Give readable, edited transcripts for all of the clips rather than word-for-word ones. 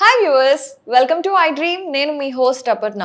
Hi viewers, welcome to iDream. నేను మీ host Aparna.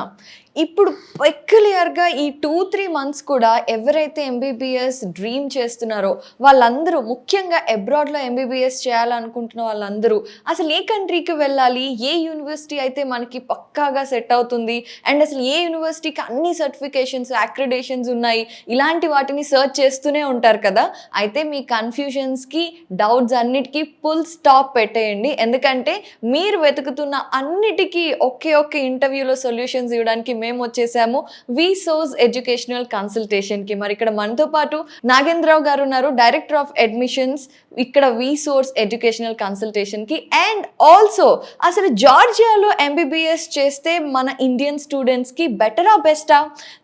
ఇప్పుడు పెక్యులియర్గా ఈ 2-3 months కూడా ఎవరైతే ఎంబీబీఎస్ డ్రీమ్ చేస్తున్నారో వాళ్ళందరూ, ముఖ్యంగా అబ్రాడ్లో ఎంబీబీఎస్ చేయాలనుకుంటున్న వాళ్ళందరూ అసలు ఏ కంట్రీకి వెళ్ళాలి, ఏ యూనివర్సిటీ అయితే మనకి పక్కాగా సెట్ అవుతుంది, అండ్ అసలు ఏ యూనివర్సిటీకి అన్ని సర్టిఫికేషన్స్, అక్రిడేషన్స్ ఉన్నాయి, ఇలాంటి వాటిని సర్చ్ చేస్తూనే ఉంటారు కదా. అయితే మీ కన్ఫ్యూజన్స్కి, డౌట్స్ అన్నిటికీ ఫుల్ స్టాప్ పెట్టేయండి. ఎందుకంటే మీరు వెతుకుతున్న అన్నిటికీ ఒకే ఇంటర్వ్యూలో సొల్యూషన్స్ ఇవ్వడానికి మేము వచ్చేసాము VSOURCE ఎడ్యుకేషనల్ కన్సల్టేషన్కి. మరి ఇక్కడ మనతో పాటు నాగేంద్ర రావు గారు ఉన్నారు, డైరెక్టర్ ఆఫ్ అడ్మిషన్స్ ఇక్కడ VSOURCE ఎడ్యుకేషనల్ కన్సల్టేషన్కి. అండ్ ఆల్సో అసలు జార్జియాలో ఎంబీబీఎస్ చేస్తే మన ఇండియన్ స్టూడెంట్స్కి బెటరా బెస్టా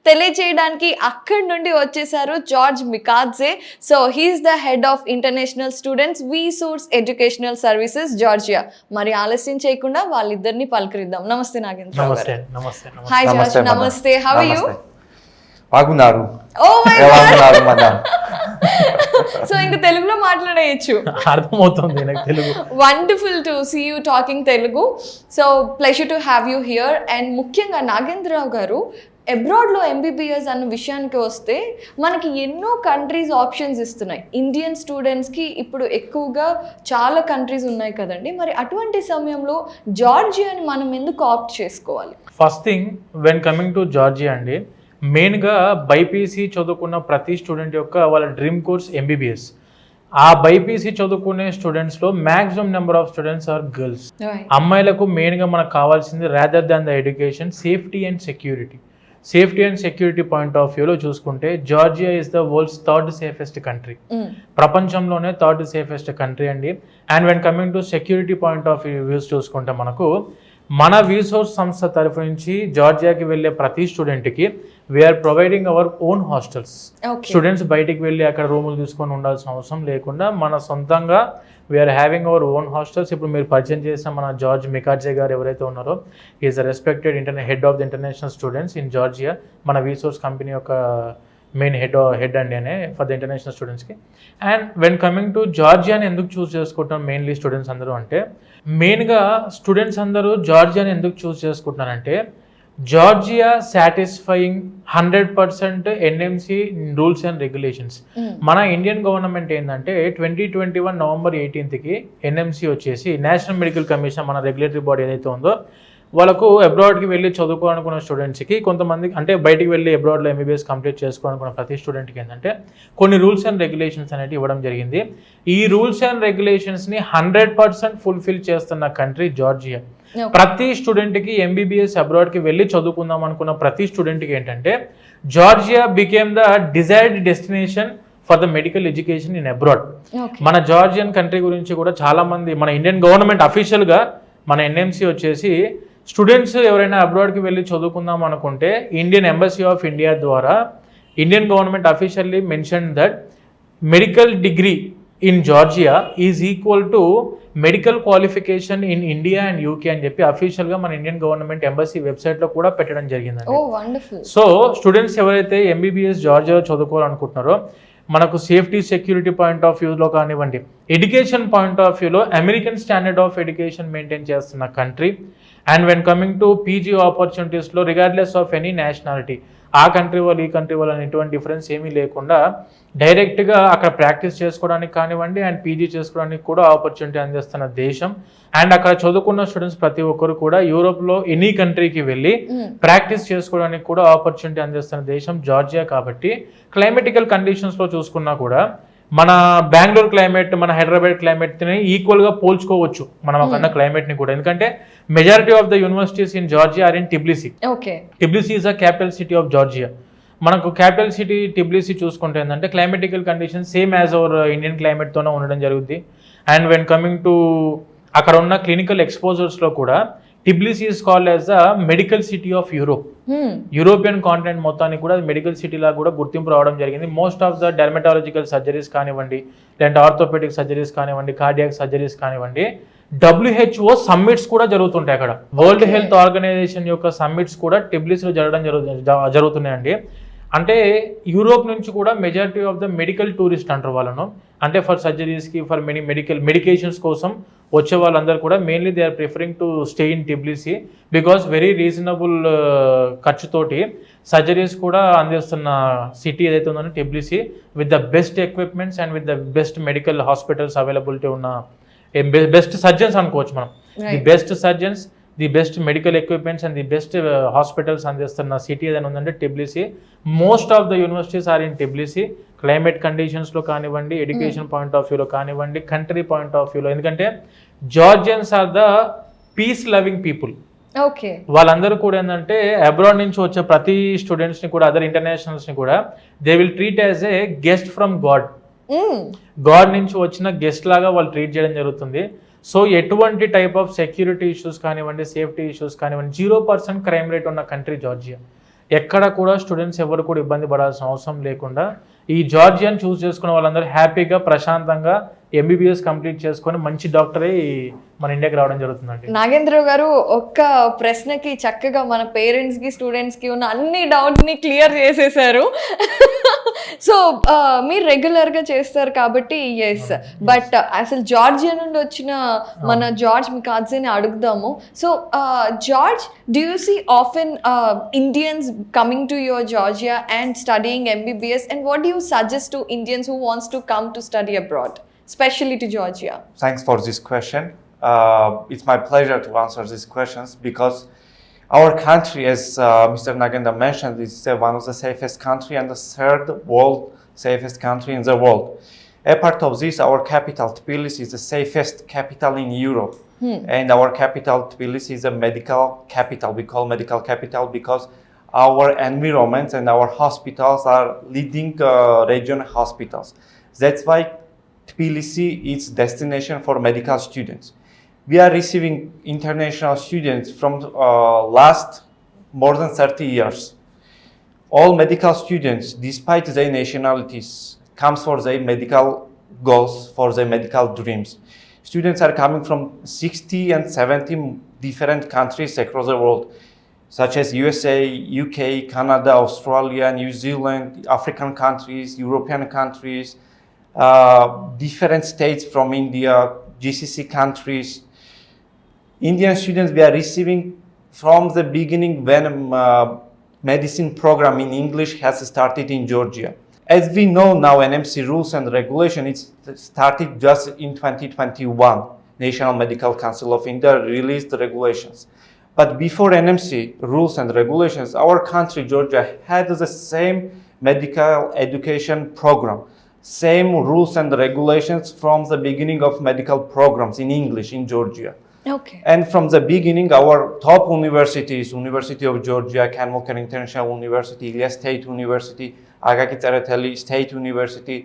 తెలియజేయడానికి అక్కడి నుండి వచ్చేసారు George Mikadze. So he's the head of international students VSOURCE educational services Georgia. మరి ఆలస్యం చేయకుండా వాళ్ళిద్దరిని పలకరిద్దాం. నమస్తే నాగేంద్ర రావు గారు. Hi George. నమస్తే. How are you? బాగున్నారు. Oh my God. సో ఇంక తెలుగులో మాట్లాడేయచ్చు, అర్థమవుతుంది నాకు Telugu. Wonderful to see you talking Telugu. So pleasure to have you here. And ముఖ్యంగా నాగేంద్ర రావు గారు, అబ్రాడ్లో ఎంబీబీఎస్ అన్న విషయానికి వస్తే మనకి ఎన్నో కంట్రీస్ ఆప్షన్స్ ఇస్తున్నాయి. ఇండియన్ స్టూడెంట్స్కి ఇప్పుడు ఎక్కువగా చాలా కంట్రీస్ ఉన్నాయి కదండి. మరి అటువంటి సమయంలో జార్జియాని మనం ఎందుకు ఆప్ట్ చేసుకోవాలి? First thing, when coming to Georgia అండి, మెయిన్గా బైపీసీ చదువుకున్న ప్రతి స్టూడెంట్ యొక్క వాళ్ళ డ్రీమ్ కోర్స్ ఎంబీబీఎస్. ఆ బైపీసీ చదువుకునే స్టూడెంట్స్లో maximum number of students are girls. అమ్మాయిలకు మెయిన్గా మనకు కావాల్సింది rather than the education, safety and security. Safety and security point of వ్యూలో చూసుకుంటే Georgia is the world's third safest country. ప్రపంచంలోనే థర్డ్ సేఫెస్ట్ కంట్రీ అండి. And when coming to security point of views చూసుకుంటే మనకు మన VSOURCE సంస్థ తరఫు నుంచి జార్జియాకి వెళ్ళే ప్రతి స్టూడెంట్కి we are providing our own hostels. Students బయటికి వెళ్ళి అక్కడ రూములు తీసుకొని ఉండాల్సిన అవసరం లేకుండా మన సొంతంగా we are having our own hostels. ఇప్పుడు మీరు పరిచయం చేసిన మన జార్జ్ మికాడ్జే గారు ఎవరైతే ఉన్నారో, is a respected head of the international students in Georgia. మన VSOURCE కంపెనీ యొక్క మెయిన్ హెడ్ అండి అనే ఫర్ ద ఇంటర్నేషనల్ స్టూడెంట్స్కి. అండ్ వెన్ కమింగ్ టు జార్జియాని ఎందుకు చూస్ చేసుకుంటాం మెయిన్లీ స్టూడెంట్స్ అందరూ అంటే, మెయిన్గా స్టూడెంట్స్ అందరూ జార్జియాని ఎందుకు చూస్ చేసుకుంటున్నారంటే, Georgia satisfying 100% NMC rules and regulations. మన ఇండియన్ గవర్నమెంట్ ఏంటంటే 2021 November 18కి NMC వచ్చేసి నేషనల్ మెడికల్ కమిషన్, మన రెగ్యులేటరీ బాడీ ఏదైతే ఉందో, వాళ్ళకు అబ్రాడ్కి వెళ్ళి చదువుకోవాలనుకున్న స్టూడెంట్స్కి, కొంతమంది అంటే బయటికి వెళ్ళి అబ్రాడ్లో ఎంబీబీఎస్ కంప్లీట్ చేసుకోవాలనుకున్న ప్రతి స్టూడెంట్కి ఏంటంటే కొన్ని రూల్స్ అండ్ రెగ్యులేషన్స్ అనేవి ఇవ్వడం జరిగింది. ఈ రూల్స్ అండ్ రెగ్యులేషన్స్ని 100% ఫుల్ఫిల్ చేస్తున్న కంట్రీ జార్జియా. ప్రతి స్టూడెంట్కి ఎంబీబీఎస్ అబ్రాడ్కి వెళ్ళి చదువుకుందాం అనుకున్న ప్రతి స్టూడెంట్కి ఏంటంటే Georgia became the desired destination for the medical education in abroad. మన జార్జియన్ కంట్రీ గురించి కూడా చాలామంది, మన ఇండియన్ గవర్నమెంట్ అఫీషియల్గా మన NMC వచ్చేసి స్టూడెంట్స్ ఎవరైనా అబ్రాడ్కి వెళ్ళి చదువుకుందాం అనుకుంటే ఇండియన్ ఎంబసీ ఆఫ్ ఇండియా ద్వారా Indian government officially mention that medical degree in Georgia is equal to medical qualification in India and UK అని చెప్పి అఫీషియల్గా మన ఇండియన్ గవర్నమెంట్ ఎంబసీ వెబ్సైట్లో కూడా పెట్టడం జరిగిందండి. సో స్టూడెంట్స్ ఎవరైతే ఎంబీబీఎస్ జార్జియాలో చదువుకోవాలనుకుంటున్నారో, మనకు సేఫ్టీ సెక్యూరిటీ పాయింట్ ఆఫ్ వ్యూలో కానివ్వండి, ఎడ్యుకేషన్ పాయింట్ ఆఫ్ వ్యూలో American standard of education maintain చేస్తున్న country. And when coming to PG ఆపర్చునిటీస్లో రిగార్డ్లెస్ ఆఫ్ ఎనీ నేషనాలిటీ, ఆ కంట్రీ వాళ్ళు ఈ కంట్రీ వాళ్ళు ఎటువంటి డిఫరెన్స్ ఏమీ లేకుండా డైరెక్ట్గా అక్కడ ప్రాక్టీస్ చేసుకోవడానికి కానివ్వండి అండ్ పీజీ చేసుకోవడానికి కూడా ఆపర్చునిటీ అందిస్తున్న దేశం. అండ్ అక్కడ చదువుకున్న స్టూడెంట్స్ ప్రతి ఒక్కరు కూడా యూరోప్లో ఎనీ కంట్రీకి వెళ్ళి ప్రాక్టీస్ చేసుకోవడానికి కూడా ఆపర్చునిటీ అందిస్తున్న దేశం జార్జియా. కాబట్టి క్లైమేటికల్ కండిషన్స్లో చూసుకున్నా కూడా మన బెంగళూరు క్లైమేట్, మన హైదరాబాద్ క్లైమేట్ని ఈక్వల్గా పోల్చుకోవచ్చు మనం అక్కడ క్లైమేట్ని కూడా. ఎందుకంటే majority of the universities in Georgia are in Tbilisi. Tbilisi is a capital city of Georgia. మనకు క్యాపిటల్ సిటీ టిబ్లిసీ చూసుకుంటే ఏంటంటే climatical condition same as our Indian క్లైమేట్తోనే ఉండడం జరుగుద్ది. అండ్ వెన్ కమింగ్ టు అక్కడ ఉన్న క్లినికల్ ఎక్స్పోజర్స్లో కూడా టిబ్లిసీ is called as the medical city of Europe. European continent మొత్తానికి కూడా మెడికల్ సిటీలా కూడా గుర్తింపు రావడం జరిగింది. Most of the dermatological surgeries కానివ్వండి, లేదంటే ఆర్థోపెడిక్ సర్జరీస్ కానివ్వండి, కార్డియాక్ సర్జరీస్ కానివ్వండి, WHO సమ్మిట్స్ కూడా జరుగుతుంటాయి అక్కడ. వరల్డ్ హెల్త్ ఆర్గనైజేషన్ యొక్క సమ్మిట్స్ కూడా టిబ్లిసీలో జరుగుతున్నాయండి. అంటే యూరోప్ నుంచి కూడా majority of the medical tourist అంటారు వాళ్ళను, అంటే ఫర్ సర్జరీస్కి, ఫర్ మెనీ మెడికేషన్స్ కోసం వచ్చే వాళ్ళందరూ కూడా mainly they are preferring to stay in Tbilisi because very reasonable ఖర్చుతోటి సర్జరీస్ కూడా అందిస్తున్న సిటీ ఏదైతే ఉందో Tbilisi, with the best equipments and with the best medical hospitals availability ఉన్న బెస్ట్ సర్జన్స్ అనుకోవచ్చు మనం. The best surgeons, the best medical equipments and the best hospitals అందిస్తున్న city ఏదైనా ఉందంటే Tbilisi. Most of the universities are in Tbilisi. Climate కండిషన్స్లో కానివ్వండి, education point of వ్యూలో కానివ్వండి, కంట్రీ పాయింట్ ఆఫ్ వ్యూలో, ఎందుకంటే Georgians are the peace loving people. Okay, వాళ్ళందరూ కూడా ఏంటంటే అబ్రాడ్ నుంచి వచ్చే ప్రతి స్టూడెంట్స్ని కూడా, అదర్ ఇంటర్నేషనల్స్ని కూడా they will treat as a guest from God. God నుంచి వచ్చిన గెస్ట్ లాగా వాళ్ళు ట్రీట్ చేయడం జరుగుతుంది. సో ఎటువంటి టైప్ ఆఫ్ సెక్యూరిటీ ఇష్యూస్ కానివ్వండి, సేఫ్టీ ఇష్యూస్ కానివ్వండి, 0% క్రైమ్ రేట్ ఉన్న కంట్రీ జార్జియా. ఎక్కడ కూడా స్టూడెంట్స్ ఎవరు కూడా ఇబ్బంది పడాల్సిన అవసరం లేకుండా ఈ జార్జియాని చూస్ చేసుకున్న వాళ్ళందరూ హ్యాపీగా ప్రశాంతంగా ఎంబీబీఎస్ కంప్లీట్ చేసుకొని మంచి డాక్టరే మన ఇండియాకి రావడం జరుగుతుందండి. నాగేంద్ర గారు ఒక్క ప్రశ్నకి చక్కగా మన పేరెంట్స్కి స్టూడెంట్స్కి ఉన్న అన్ని డౌట్ని క్లియర్ చేసేసారు. సో మీరు రెగ్యులర్గా చేస్తారు కాబట్టి ఎస్, బట్ అసలు జార్జియా నుండి వచ్చిన మన జార్జ్ మీ కాజ్ని అడుగుదాము. So George, do you see often Indians coming to your Georgia and studying MBBS, and what do you suggest to Indians who wants to come to study abroad, especially to Georgia? Thanks for this question. It's my pleasure to answer these questions because our country, as Mr. Nagendra mentioned, is one of the safest country and the third world safest country in the world. Apart of this, our capital Tbilisi is the safest capital in Europe, and our capital Tbilisi is a medical capital. We call medical capital because our environments and our hospitals are leading regional hospitals. That's why Tbilisi is destination for medical students. We are receiving international students from last more than 30 years. All medical students, despite their nationalities, comes for their medical goals, for their medical dreams. Students are coming from 60 and 70 different countries across the world, such as USA, UK, Canada, Australia, New Zealand, African countries, European countries, different states from India, GCC countries. Indian students we are receiving from the beginning when medicine program in English has started in Georgia. As we know now, NMC rules and regulation, it started just in 2021. National Medical Council of India released the regulations. But before NMC rules and regulations, our country, Georgia, had the same medical education program, same rules and regulations from the beginning of medical programs in English in Georgia. Okay. And from the beginning, our top universities, University of Georgia, Kanvolker International University, Ilyas State University, Agaki Tsereteli State University,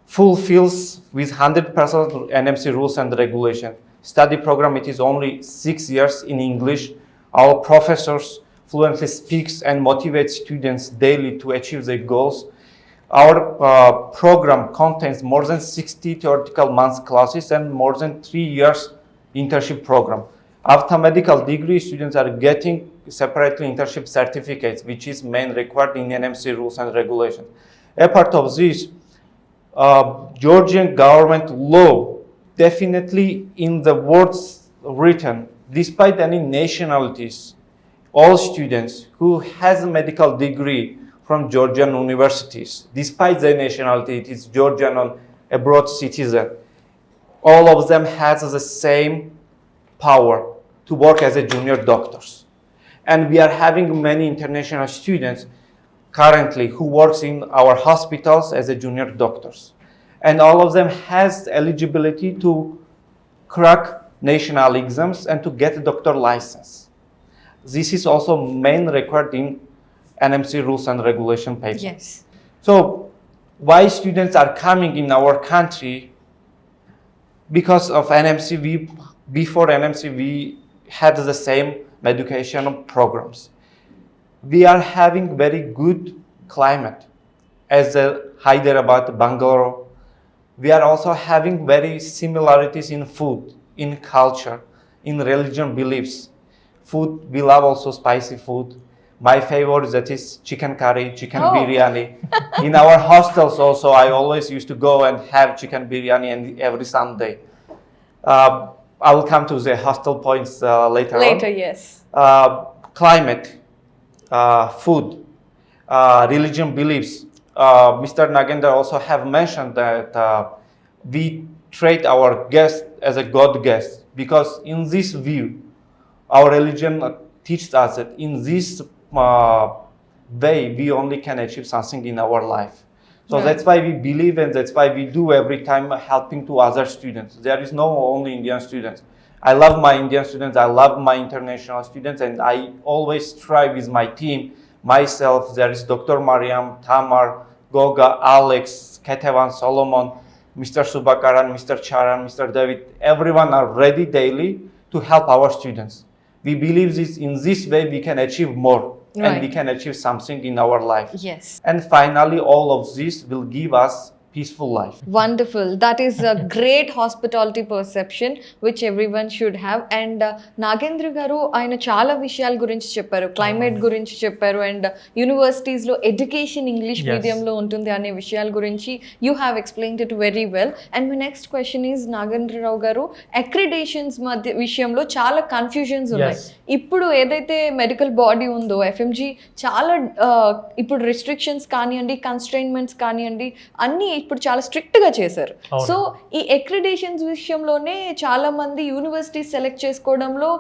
fulfills with 100% NMC rules and regulations. Study program, it is only 6 years in English. Our professors fluently speaks and motivates students daily to achieve their goals. Our program contains more than 60 theoretical months classes and more than 3 years internship program. After medical degree, students are getting separately internship certificates, which is main required in NMC rules and regulations. Apart of this, Georgian government law definitely in the words written, despite any nationalities, all students who has a medical degree from Georgian universities, despite their nationality, it is Georgian or abroad citizen, all of them has the same power to work as a junior doctors. And we are having many international students currently who works in our hospitals as a junior doctors. And all of them has eligibility to crack national exams and to get a doctor license. This is also main required in NMC rules and regulation paper. Yes. So why students are coming in our country? Because of NMC, before NMC we had the same education programs. We are having very good climate as Hyderabad, Bangalore. We are also having very similarities in food, in culture, in religion beliefs. Food, we love also spicy food. my favorite, that is chicken curry, chicken Oh. biryani. In our hostels also, I always used to go and have chicken biryani and every Sunday. I will come to the hostel points later on. Later, yes. Climate, food, religion beliefs. Mr. Nagendra also have mentioned that we treat our guest as a God guest, because in this view, our religion teaches us that in this way we only can achieve something in our life. So Right. that's why we believe, and that's why we do every time helping to other students. There is no only Indian students. I love my Indian students, I love my international students, and I always strive with my team, myself. There is Dr. Mariam, Tamar, Goga, Alex, Ketevan, Solomon, Mr. Subakaran, Mr. Charan, Mr. David. Everyone are ready daily to help our students. We believe this in this way we can achieve more, and we Right. can achieve something in our life. Yes. And finally, all of this will give us peaceful life. Wonderful. That is a great hospitality perception which everyone should have. And Nagendra గారు ఆయన చాలా విషయాల గురించి చెప్పారు, climate గురించి చెప్పారు, and యూనివర్సిటీస్లో education English Yes. మీడియంలో ఉంటుంది అనే విషయాల గురించి you have explained it very well. And my next question is Nagendra Rao గారు, అక్రిడేషన్స్ మధ్య విషయంలో చాలా కన్ఫ్యూజన్స్ ఉన్నాయి. Yes. ఇప్పుడు ఏదైతే మెడికల్ బాడీ ఉందో ఎఫ్ఎంజీ చాలా ఇప్పుడు రిస్ట్రిక్షన్స్ కానివ్వండి, కన్స్ట్రైన్మెంట్స్ కానివ్వండి, అన్నీ ఇప్పుడు చాలా స్ట్రిక్ట్గా చేశారు. అవును. సో ఈ అక్రిడేషన్స్ విషయంలోనే చాలా మంది యూనివర్సిటీస్ సెలెక్ట్ చేసుకోవడంలో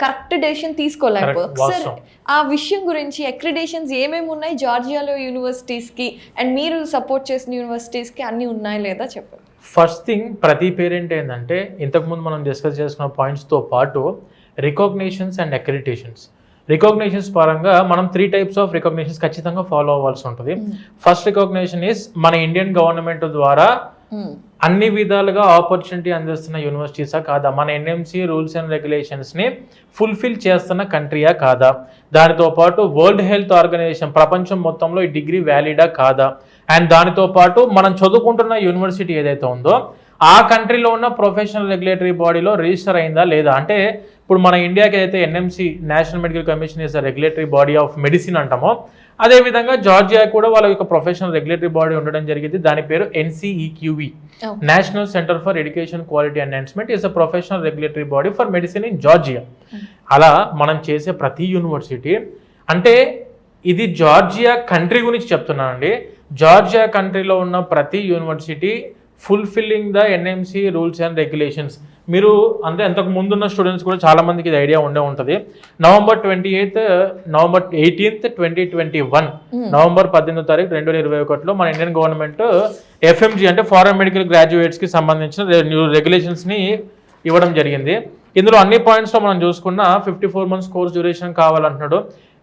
కరెక్ట్ డెసిషన్ తీసుకోలేకపోయారు. Correct. సార్, వాస్తవం. ఆ విషయం గురించి అక్రిడేషన్స్ ఏమేమి ఉన్నాయి జార్జియాలో యూనివర్సిటీస్కి, అండ్ మీరు సపోర్ట్ చేసిన యూనివర్సిటీస్కి అన్నీ ఉన్నాయా లేదా చెప్పండి. ఫస్ట్ థింగ్, ప్రతి పేరెంట్ ఏంటంటే ఇంతకుముందు మనం డిస్కస్ చేసుకున్న పాయింట్స్తో పాటు రికగ్నిషన్స్ అండ్ అక్రిడిటేషన్స్. రికగ్నిషన్స్ పరంగా మనం 3 types ఆఫ్ రికగ్నిషన్స్ ఖచ్చితంగా ఫాలో అవ్వాల్సి ఉంటుంది. ఫస్ట్ రికగ్నిషన్ ఈస్ మన ఇండియన్ గవర్నమెంట్ ద్వారా అన్ని విధాలుగా ఆపర్చునిటీ అందిస్తున్న యూనివర్సిటీసా కాదా, మన ఎన్ఎంసీ రూల్స్ అండ్ రెగ్యులేషన్స్ని ఫుల్ఫిల్ చేస్తున్న కంట్రీయా కాదా, దానితో పాటు వరల్డ్ హెల్త్ ఆర్గనైజేషన్ ప్రపంచం మొత్తంలో ఈ డిగ్రీ వ్యాలిడా కాదా, అండ్ దానితో పాటు మనం చదువుకుంటున్న యూనివర్సిటీ ఏదైతే ఉందో ఆ కంట్రీలో ఉన్న ప్రొఫెషనల్ రెగ్యులేటరీ బాడీలో రిజిస్టర్ అయిందా లేదా. అంటే ఇప్పుడు మన ఇండియాకి అయితే NMC national medical commission is the regulatory body of medicine అంటామో, అదేవిధంగా జార్జియా కూడా వాళ్ళ యొక్క ప్రొఫెషనల్ రెగ్యులేటరీ బాడీ ఉండడం జరిగింది. దాని పేరు NCEQE, national centre for education quality enhancement, is a professional regulatory body for medicine in Georgia. అలా మనం చేసే ప్రతి యూనివర్సిటీ, అంటే ఇది జార్జియా కంట్రీ గురించి చెప్తున్నానండి, జార్జియా కంట్రీలో ఉన్న ప్రతి university fulfilling the NMC rules and regulations. మీరు అంటే అంతకు ముందున్న స్టూడెంట్స్ కూడా చాలా మందికి ఇది ఐడియా ఉండే ఉంటుంది. నవంబర్ 18th 2021, నవంబర్ 18వ తారీఖు 2021లో మన ఇండియన్ గవర్నమెంట్ ఎఫ్ఎంజీ అంటే ఫారెన్ మెడికల్ గ్రాడ్యుయేట్స్కి సంబంధించిన రెగ్యులేషన్స్ని ఇవ్వడం జరిగింది. ఇందులో అన్ని పాయింట్స్లో మనం చూసుకున్న 54 months కోర్స్ డ్యూరేషన్ కావాలంటున్నాడు.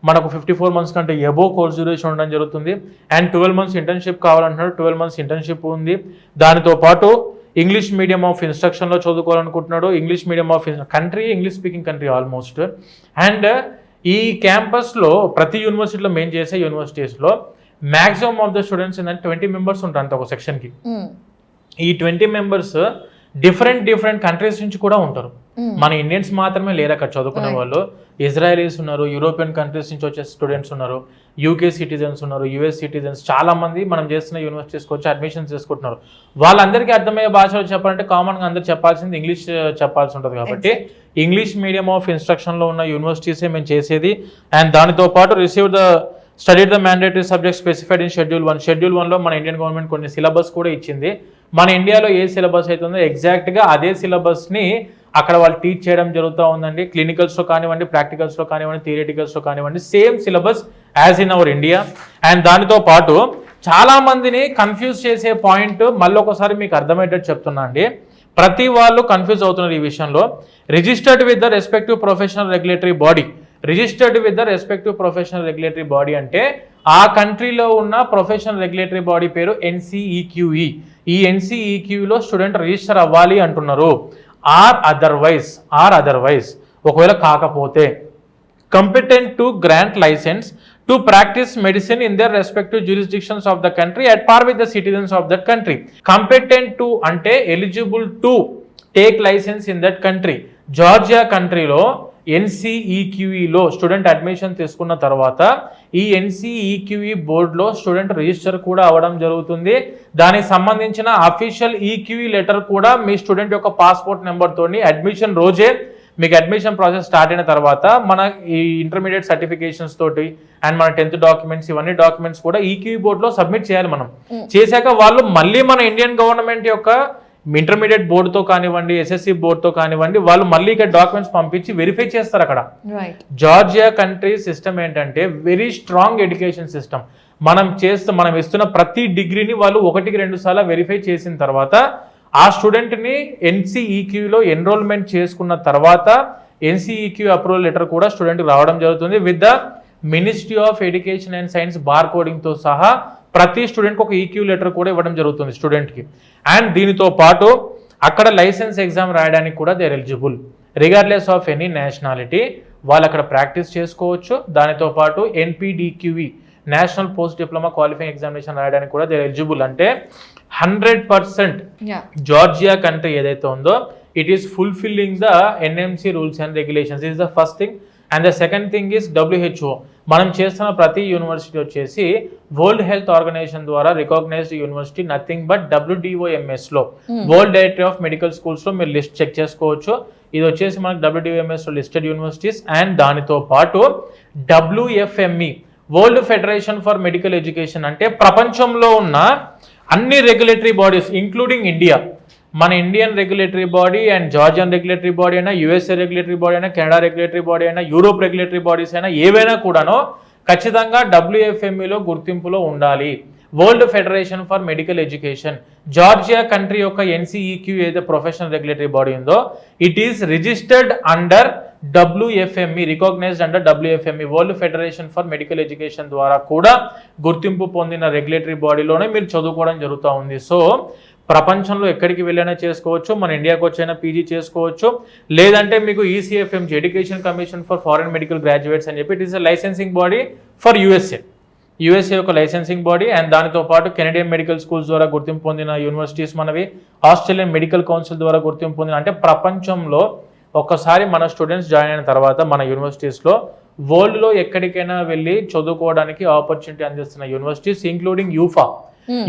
మనకు 54 months కంటే ఎబో కోర్స్ డ్యూరేషన్ ఉండడం జరుగుతుంది. అండ్ 12 months ఇంటర్న్షిప్ కావాలంటున్నాడు, 12 months ఇంటర్న్షిప్ ఉంది. దానితో పాటు ఇంగ్లీష్ మీడియం ఆఫ్ ఇన్స్ట్రక్షన్లో చదువుకోవాలనుకుంటున్నాడు. English medium of country, English speaking country almost. And ఈ క్యాంపస్లో ప్రతి యూనివర్సిటీలో మెయిన్ చేసే యూనివర్సిటీస్లో మ్యాక్సిమం ఆఫ్ ద స్టూడెంట్స్ ఏంటంటే 20 members ఉంటారు అంత ఒక సెక్షన్కి. ఈ 20 members డిఫరెంట్ కంట్రీస్ నుంచి కూడా ఉంటారు. మన ఇండియన్స్ మాత్రమే లేరు అక్కడ చదువుకునే వాళ్ళు. ఇజ్రాయలీస్ ఉన్నారు, యూరోపియన్ కంట్రీస్ నుంచి వచ్చే స్టూడెంట్స్ ఉన్నారు, యూకే సిటిజన్స్ ఉన్నారు, యుఎస్ సిటిజన్స్, చాలా మంది మనం చేస్తున్న యూనివర్సిటీస్కి వచ్చి అడ్మిషన్స్ చేసుకుంటున్నారు. వాళ్ళందరికీ అర్థమయ్యే భాషలో చెప్పాలంటే కామన్గా అందరు చెప్పాల్సింది ఇంగ్లీష్ చెప్పాల్సి ఉంటుంది. కాబట్టి ఇంగ్లీష్ మీడియం ఆఫ్ ఇన్స్ట్రక్షన్లో ఉన్న యూనివర్సిటీసే మేము చేసేది. అండ్ దానితో పాటు receive the studied the mandatory subject specified in schedule 1. Schedule 1లో మన ఇండియన్ గవర్నమెంట్ కొన్ని సిలబస్ కూడా ఇచ్చింది. మన ఇండియాలో ఏ సిలబస్ అవుతుందో ఎగ్జాక్ట్గా అదే సిలబస్ని అక్కడ వాళ్ళు టీచ్ చేయడం జరుగుతూ ఉందండి. క్లినికల్స్లో కానివ్వండి, ప్రాక్టికల్స్లో కానివ్వండి, థియరిటికల్స్లో కానివ్వండి, same syllabus as in our India. And దానితో పాటు చాలా మందిని కన్ఫ్యూజ్ చేసే పాయింట్ మళ్ళీ ఒకసారి మీకు అర్థమయ్యేటట్టు చెప్తున్నా అండి. ప్రతి వాళ్ళు కన్ఫ్యూజ్ అవుతున్నారు ఈ విషయంలో. Registered with the respective professional regulatory body, registered with the respective professional regulatory body అంటే ఆ కంట్రీలో ఉన్న ప్రొఫెషనల్ రెగ్యులేటరీ బాడీ పేరు NCEQE. ఈ NCEQEలో స్టూడెంట్ రిజిస్టర్ అవ్వాలి అంటున్నారు. ఆర్ అదర్వైజ్ ఒకవేళ కాకపోతే competent to grant license to practice medicine in their respective jurisdictions of the country at par with the citizens of that country. Competent to అంటే eligible to take license in that country. Georgia కంట్రీలో NCEQEలో student admission తీసుకున్న తర్వాత ఈ NCEQE బోర్డులో student register కూడా అవ్వడం జరుగుతుంది. దానికి సంబంధించిన అఫీషియల్ EQE లెటర్ కూడా మీ స్టూడెంట్ యొక్క పాస్పోర్ట్ నెంబర్తోని అడ్మిషన్ రోజే మీకు అడ్మిషన్ ప్రాసెస్ స్టార్ట్ అయిన తర్వాత మన ఈ ఇంటర్మీడియట్ సర్టిఫికేషన్స్ తోటి అండ్ మన 10th డాక్యుమెంట్స్ ఇవన్నీ డాక్యుమెంట్స్ కూడా EQE బోర్డులో సబ్మిట్ చేయాలి. మనం చేశాక వాళ్ళు మళ్ళీ మన ఇండియన్ గవర్నమెంట్ యొక్క ఇంటర్మీడియట్ బోర్డుతో కానివ్వండి, SSC బోర్డుతో కానివ్వండి, వాళ్ళు మళ్ళీ ఇక్కడ డాక్యుమెంట్స్ పంపించి వెరిఫై చేస్తారు. అక్కడ జార్జియా కంట్రీ సిస్టమ్ ఏంటంటే వెరీ స్ట్రాంగ్ ఎడ్యుకేషన్ సిస్టమ్. మనం ఇస్తున్న ప్రతి డిగ్రీని వాళ్ళు 1-2 సార్లు వెరిఫై చేసిన తర్వాత ఆ స్టూడెంట్ని NCEQలో ఎన్రోల్మెంట్ చేసుకున్న తర్వాత NCEQ అప్రూవల్ లెటర్ కూడా స్టూడెంట్కి రావడం జరుగుతుంది. With the ministry of education and science bar కోడింగ్తో సహా ప్రతి స్టూడెంట్కి ఒక EQ లెటర్ కూడా ఇవ్వడం జరుగుతుంది స్టూడెంట్కి. అండ్ దీనితో పాటు అక్కడ లైసెన్స్ ఎగ్జామ్ రాయడానికి కూడా they are eligible regardless of any nationality. వాళ్ళు అక్కడ ప్రాక్టీస్ చేసుకోవచ్చు. దానితో పాటు NPDQE national post diploma qualifying examination రాయడానికి కూడా దే ఆర్ ఎలిజిబుల్. అంటే 100% జార్జియా కంట్రీ ఏదైతే ఉందో it is fulfilling the NMC rules and regulations is the first thing. And the second thing is WHO. మనం చేస్తున్న ప్రతి యూనివర్సిటీ వచ్చేసి వరల్డ్ హెల్త్ ఆర్గనైజేషన్ ద్వారా రికాగ్నైజ్డ్ యూనివర్సిటీ, నథింగ్ బట్ WDOMSలో world directory of medical స్కూల్స్లో మీరు లిస్ట్ చెక్ చేసుకోవచ్చు. ఇది వచ్చేసి మనకు WDOMSలో లిస్టెడ్ యూనివర్సిటీస్. అండ్ దానితో పాటు WFME world federation for medical education, అంటే ప్రపంచంలో ఉన్న అన్ని రెగ్యులేటరీ బాడీస్ ఇంక్లూడింగ్ ఇండియా, మన Indian regulatory body and Georgian regulatory body అయినా, USA రెగ్యులేటరీ బాడీ అయినా, కెనడా రెగ్యులేటరీ బాడీ అయినా, యూరోప్ రెగ్యులేటరీ బాడీస్ అయినా ఏవైనా కూడాను ఖచ్చితంగా WFMEలో గుర్తింపులో ఉండాలి. World federation for medical education Georgia country యొక్క NCEQ ఏదైతే ప్రొఫెషనల్ రెగ్యులేటరీ బాడీ ఉందో it is registered under WFME, recognised under WFME world federation for medical education ద్వారా కూడా గుర్తింపు పొందిన రెగ్యులేటరీ బాడీలోనే మీరు చదువుకోవడం జరుగుతూ ఉంది. సో ప్రపంచంలో ఎక్కడికి వెళ్ళైనా చేసుకోవచ్చు, మన ఇండియాకి వచ్చైనా PG చేసుకోవచ్చు, లేదంటే మీకు ECFMG education commission for foreign medical graduates అని చెప్పి it is a licensing body for USA యొక్క లైసెన్సింగ్ బాడీ. అండ్ దానితో పాటు కెనడియన్ మెడికల్ స్కూల్స్ ద్వారా గుర్తింపు పొందిన యూనివర్సిటీస్ మనవి, ఆస్ట్రేలియన్ మెడికల్ కౌన్సిల్ ద్వారా గుర్తింపు పొందిన, అంటే ప్రపంచంలో ఒక్కసారి మన స్టూడెంట్స్ జాయిన్ అయిన తర్వాత మన యూనివర్సిటీస్లో వరల్డ్లో ఎక్కడికైనా వెళ్ళి చదువుకోవడానికి ఆపర్చునిటీ అందిస్తున్న universities including EUPHA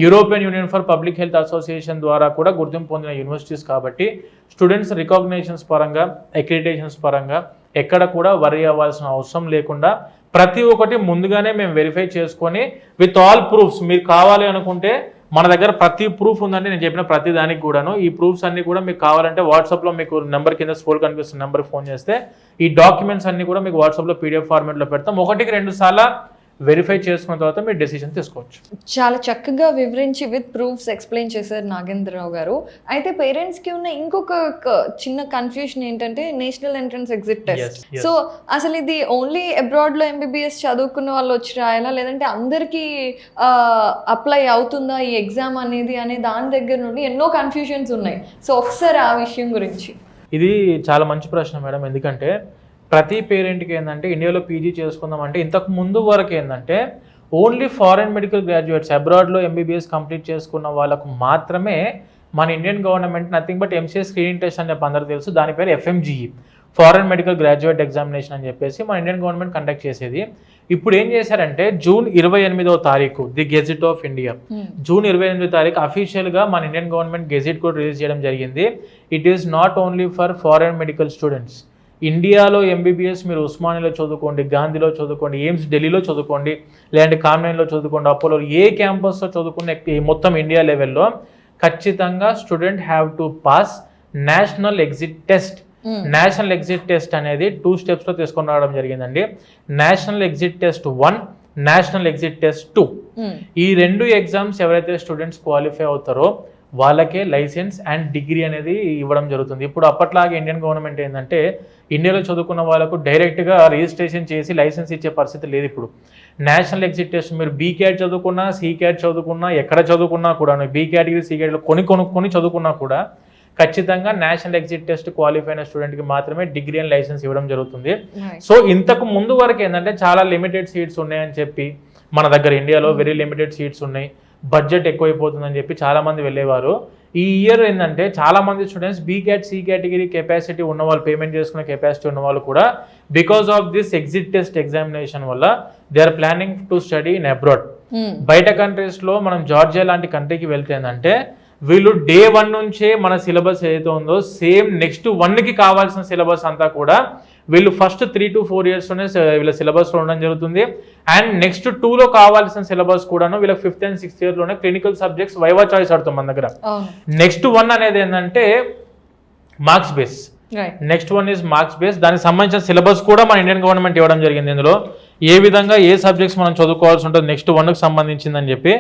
European union for public health association ద్వారా కూడా గుర్తింపు పొందిన యూనివర్సిటీస్. కాబట్టి స్టూడెంట్స్ రికాగ్నేషన్స్ పరంగా, అక్రిడిటేషన్స్ పరంగా ఎక్కడ కూడా వరీ అవ్వాల్సిన అవసరం లేకుండా ప్రతి ఒక్కటి ముందుగానే మేము వెరిఫై చేసుకొని విత్ ఆల్ ప్రూఫ్స్, మీరు కావాలి అనుకుంటే మన దగ్గర ప్రతి ప్రూఫ్ ఉందంటే నేను చెప్పిన ప్రతి దానికి కూడాను ఈ ప్రూఫ్స్ అన్ని కూడా మీకు కావాలంటే వాట్సాప్లో మీకు నెంబర్ కింద స్క్రోల్ కనిపిస్తున్న నెంబర్ ఫోన్ చేస్తే ఈ డాక్యుమెంట్స్ అన్ని కూడా మీకు వాట్సాప్లో PDF ఫార్మాట్లో పెడతాం. 1-2 సార్లు వెరిఫై చేసుకున్న తర్వాత మీరు డెసిషన్ తీసుకోవచ్చు. చాలా చక్కగా వివరించి విత్ ప్రూఫ్స్ ఎక్స్ప్లెయిన్ చేశారు నాగేంద్ర రావు గారు. అయితే పేరెంట్స్కి ఉన్న ఇంకొక చిన్న కన్ఫ్యూషన్ ఏంటంటే national entrance exit test. So అసలు ఇది ఓన్లీ అబ్రాడ్లో MBBS చదువుకున్న వాళ్ళు వచ్చి రాయాలా, లేదంటే అందరికీ అప్లై అవుతుందా ఈ ఎగ్జామ్ అనేది అనే దాని దగ్గర నుండి ఎన్నో కన్ఫ్యూషన్స్ ఉన్నాయి. సో ఒకసారి ఆ విషయం గురించి. ఇది చాలా మంచి ప్రశ్న మేడం. ఎందుకంటే ప్రతి పేరెంట్కి ఏంటంటే ఇండియాలో PG చేసుకుందాం అంటే ఇంతకు ముందు వరకు ఏంటంటే ఓన్లీ ఫారెన్ మెడికల్ గ్రాడ్యుయేట్స్ అబ్రాడ్లో MBBS కంప్లీట్ చేసుకున్న వాళ్ళకు మాత్రమే మన Indian government nothing but MCA screening test అని చెప్పి అందరికీ తెలుసు. దాని పేరు FMGE foreign medical graduate examination అని చెప్పేసి మన ఇండియన్ గవర్నమెంట్ కండక్ట్ చేసేది. ఇప్పుడు ఏం చేశారంటే జూన్ 28వ తారీఖు the gazette of India, June 28వ తారీఖు అఫీషియల్గా మన ఇండియన్ గవర్నమెంట్ గెజిట్ కూడా రిలీజ్ చేయడం జరిగింది. It is not only for foreign medical students. ఇండియాలో MBBS మీరు ఉస్మానియాలో చదువుకోండి, గాంధీలో చదువుకోండి, ఎయిమ్స్ ఢిల్లీలో చదువుకోండి, లేదంటే కామ్నైన్లో చదువుకోండి, అపోలో ఏ క్యాంపస్లో చదువుకున్న మొత్తం ఇండియా లెవెల్లో ఖచ్చితంగా student have to pass national exit test. National exit test అనేది 2 స్టెప్స్లో తీసుకొని రావడం జరిగిందండి. National exit test 1, national exit test 2. ఈ 2 ఎగ్జామ్స్ ఎవరైతే స్టూడెంట్స్ క్వాలిఫై అవుతారో వాళ్ళకే లైసెన్స్ అండ్ డిగ్రీ అనేది ఇవ్వడం జరుగుతుంది. ఇప్పుడు అప్పట్లాగే ఇండియన్ గవర్నమెంట్ ఏంటంటే ఇండియాలో చదువుకున్న వాళ్ళకు డైరెక్ట్గా రిజిస్ట్రేషన్ చేసి లైసెన్స్ ఇచ్చే పరిస్థితి లేదు. ఇప్పుడు నేషనల్ ఎగ్జిట్ టెస్ట్ మీరు B క్యాట్ చదువుకున్నా, C క్యాట్ చదువుకున్నా, ఎక్కడ చదువుకున్నా కూడా B కేటగిరీ C కేటగిరీలో కొనుక్కొని చదువుకున్నా కూడా ఖచ్చితంగా నేషనల్ ఎగ్జిట్ టెస్ట్ క్వాలిఫై అయిన స్టూడెంట్కి మాత్రమే డిగ్రీ అండ్ లైసెన్స్ ఇవ్వడం జరుగుతుంది. సో ఇంతకు ముందు వరకు ఏంటంటే చాలా లిమిటెడ్ సీట్స్ ఉన్నాయని చెప్పి మన దగ్గర ఇండియాలో వెరీ లిమిటెడ్ సీట్స్ ఉన్నాయి, బడ్జెట్ ఎక్కువైపోతుందని చెప్పి చాలామంది వెళ్ళేవారు. ఈ ఇయర్ ఏంటంటే చాలా మంది స్టూడెంట్స్ బీ కేటగిరీ కెపాసిటీ ఉన్న వాళ్ళు, పేమెంట్ చేసుకునే కెపాసిటీ ఉన్న వాళ్ళు కూడా because of this exit test examination వల్ల they are planning to study in abroad. బయట కంట్రీస్లో మనం జార్జియా లాంటి కంట్రీకి వెళ్తే ఏంటంటే వీళ్ళు డే 1 నుంచే మన సిలబస్ ఏదైతే ఉందో సేమ్ నెక్స్ట్ 1కి కావాల్సిన సిలబస్ అంతా కూడా వీళ్ళు ఫస్ట్ 3 to 4 ఇయర్స్లోనే వీళ్ళ సిలబస్లో ఉండడం జరుగుతుంది. అండ్ నెక్స్ట్ 2లో కావాల్సిన సిలబస్ కూడాను వీళ్ళకి 5th and 6th ఇయర్లోనే క్లినికల్ సబ్జెక్ట్స్ వైవా చాయిస్ ఆడుతాం మన దగ్గర. నెక్స్ట్ 1 అనేది ఏంటంటే marks base. Next 1 is marks base. దానికి సంబంధించిన సిలబస్ కూడా మన ఇండియన్ గవర్నమెంట్ ఇవ్వడం జరిగింది. ఇందులో ఏ విధంగా ఏ సబ్జెక్ట్స్ మనం చదువుకోవాల్సి ఉంటుంది నెక్స్ట్ 1కి సంబంధించిందని చెప్పి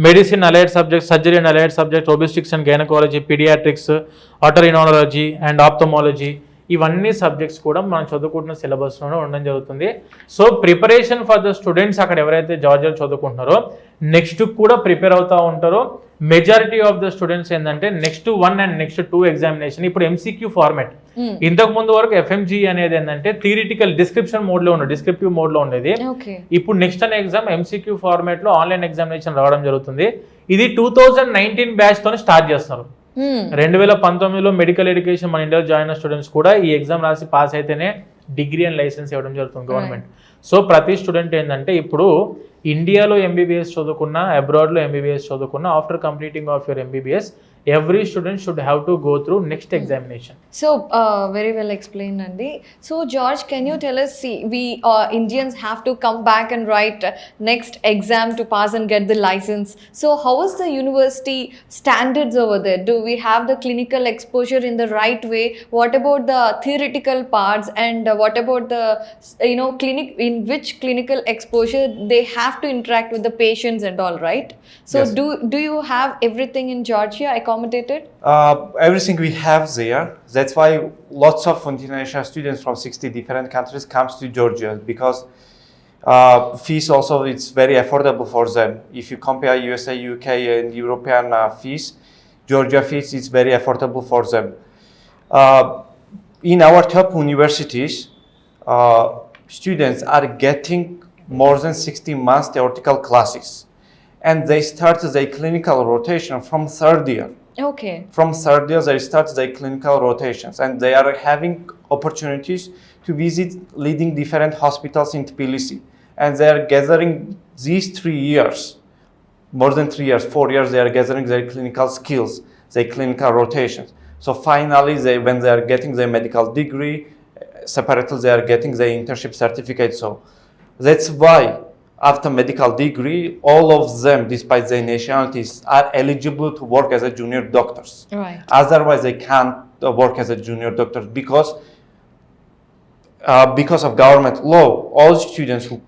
medicine allied subjects, surgery and allied subjects, obstetrics and gynaecology, paediatrics, otorhinology and ophthalmology, ఇవన్నీ సబ్జెక్ట్స్ కూడా మనం చదువుకుంటున్న సిలబస్లోనే ఉండడం జరుగుతుంది. So preparation for the students అక్కడ ఎవరైతే జార్జియాలో చదువుకుంటున్నారో నెక్స్ట్ కూడా ప్రిపేర్ అవుతూ ఉంటారో. మెజారిటీ ఆఫ్ ద స్టూడెంట్స్ ఏంటంటే నెక్స్ట్ 1 and నెక్స్ట్ 2 ఎగ్జామినేషన్ ఇప్పుడు MCQ ఫార్మాట్. ఇంతకు ముందు వరకు FMG అనేది ఏంటంటే థియరిటికల్ డిస్క్రిప్టివ్ మోడ్ లో ఉండేది. ఇప్పుడు నెక్స్ట్ అనే ఎగ్జామ్ MCQ ఫార్మాట్ లో ఆన్లైన్ ఎగ్జామినేషన్ రావడం జరుగుతుంది. ఇది 2019 బ్యాచ్ తోనే స్టార్ట్ చేస్తున్నారు. 2019లో మెడికల్ ఎడ్యుకేషన్ మన ఇండియాలో జాయిన్ అయిన స్టూడెంట్స్ కూడా ఈ ఎగ్జామ్ రాసి పాస్ అయితేనే డిగ్రీ అండ్ లైసెన్స్ ఇవ్వడం జరుగుతుంది గవర్నమెంట్. సో ప్రతి స్టూడెంట్ ఏంటంటే ఇప్పుడు ఇండియాలో MBBS చదువుకున్నా, అబ్రాడ్లో MBBS చదువుకున్నా, after completing of your MBBS every student should have to go through next examination. So very well explained, Andy. So George, can you tell us, see, we Indians have to come back and write next exam to pass and get the license. So how is the university standards over there? Do we have the clinical exposure in the right way? What about the theoretical parts, and what about the clinic, in which clinical exposure they have to interact with the patients and all, right? So yes. Do you have everything in Georgia accommodated? Everything we have there. That's why lots of international students from 60 different countries comes to Georgia, because fees also it's very affordable for them. If you compare USA, UK and European fees, Georgia fees is very affordable for them. In our top universities, students are getting more than 60 months theoretical classes. And they start their clinical rotation from 3rd year. Okay. From 3rd year, they start their clinical rotations, and they are having opportunities to visit leading different hospitals in Tbilisi. And they are gathering these 3 years, more than 3 years, 4 years, they are gathering their clinical skills, their clinical rotations. So finally, when they are getting their medical degree, separately they are getting their internship certificate. So that's why after medical degree, all of them, despite their nationalities, are eligible to work as a junior doctors. Right. Otherwise, they can't work as a junior doctor because of government law. All students who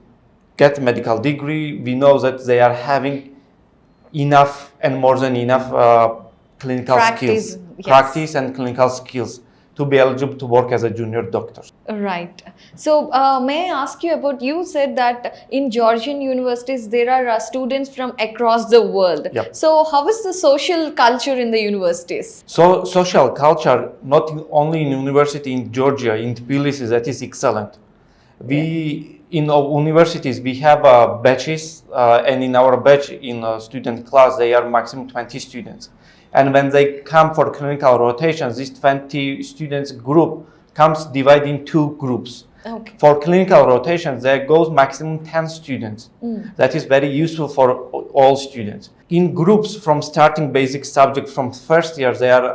get medical degree, we know that they are having enough and more than enough clinical skills, practice and clinical skills to be eligible to work as a junior doctor. Right. So may I ask you about, you said that in Georgian universities there are students from across the world. Yep. So how is the social culture in the universities? So social culture, not only in university in Georgia, in Tbilisi, that is excellent. In our universities we have batches, and in our batch in student class they are maximum 20 students. And when they come for clinical rotations, this 20 students group comes divided in 2 groups. Okay. For clinical rotations, there goes maximum 10 students. That is very useful for all students. In groups from starting basic subject from 1st year, they are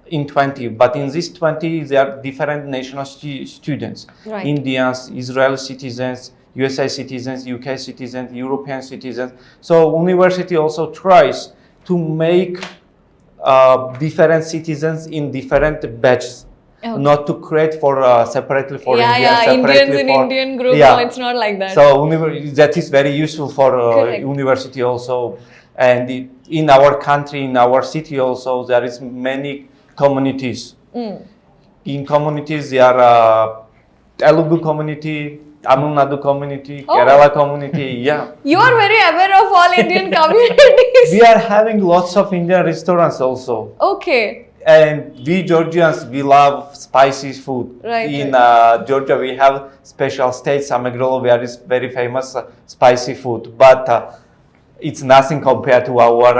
in 20, but in these 20, they are different national students. Right. Indians, Israeli citizens, USA citizens, UK citizens, European citizens. So university also tries to make different citizens in different batches. Okay. Not to create for separately for Indians, separately Indians in for Indian group. Yeah. No, it's not like that. So that is very useful for university also, and in our country, in our city also, there is many communities. In communities, there are Telugu community, Tamil Nadu community, Kerala community. Yeah. You are very aware of all Indian communities. We are having lots of Indian restaurants also. Okay. And we Georgians, we love spicy food. Right. In Georgia, we have special state, Samegrelo, where is very famous spicy food. But it's nothing compared to our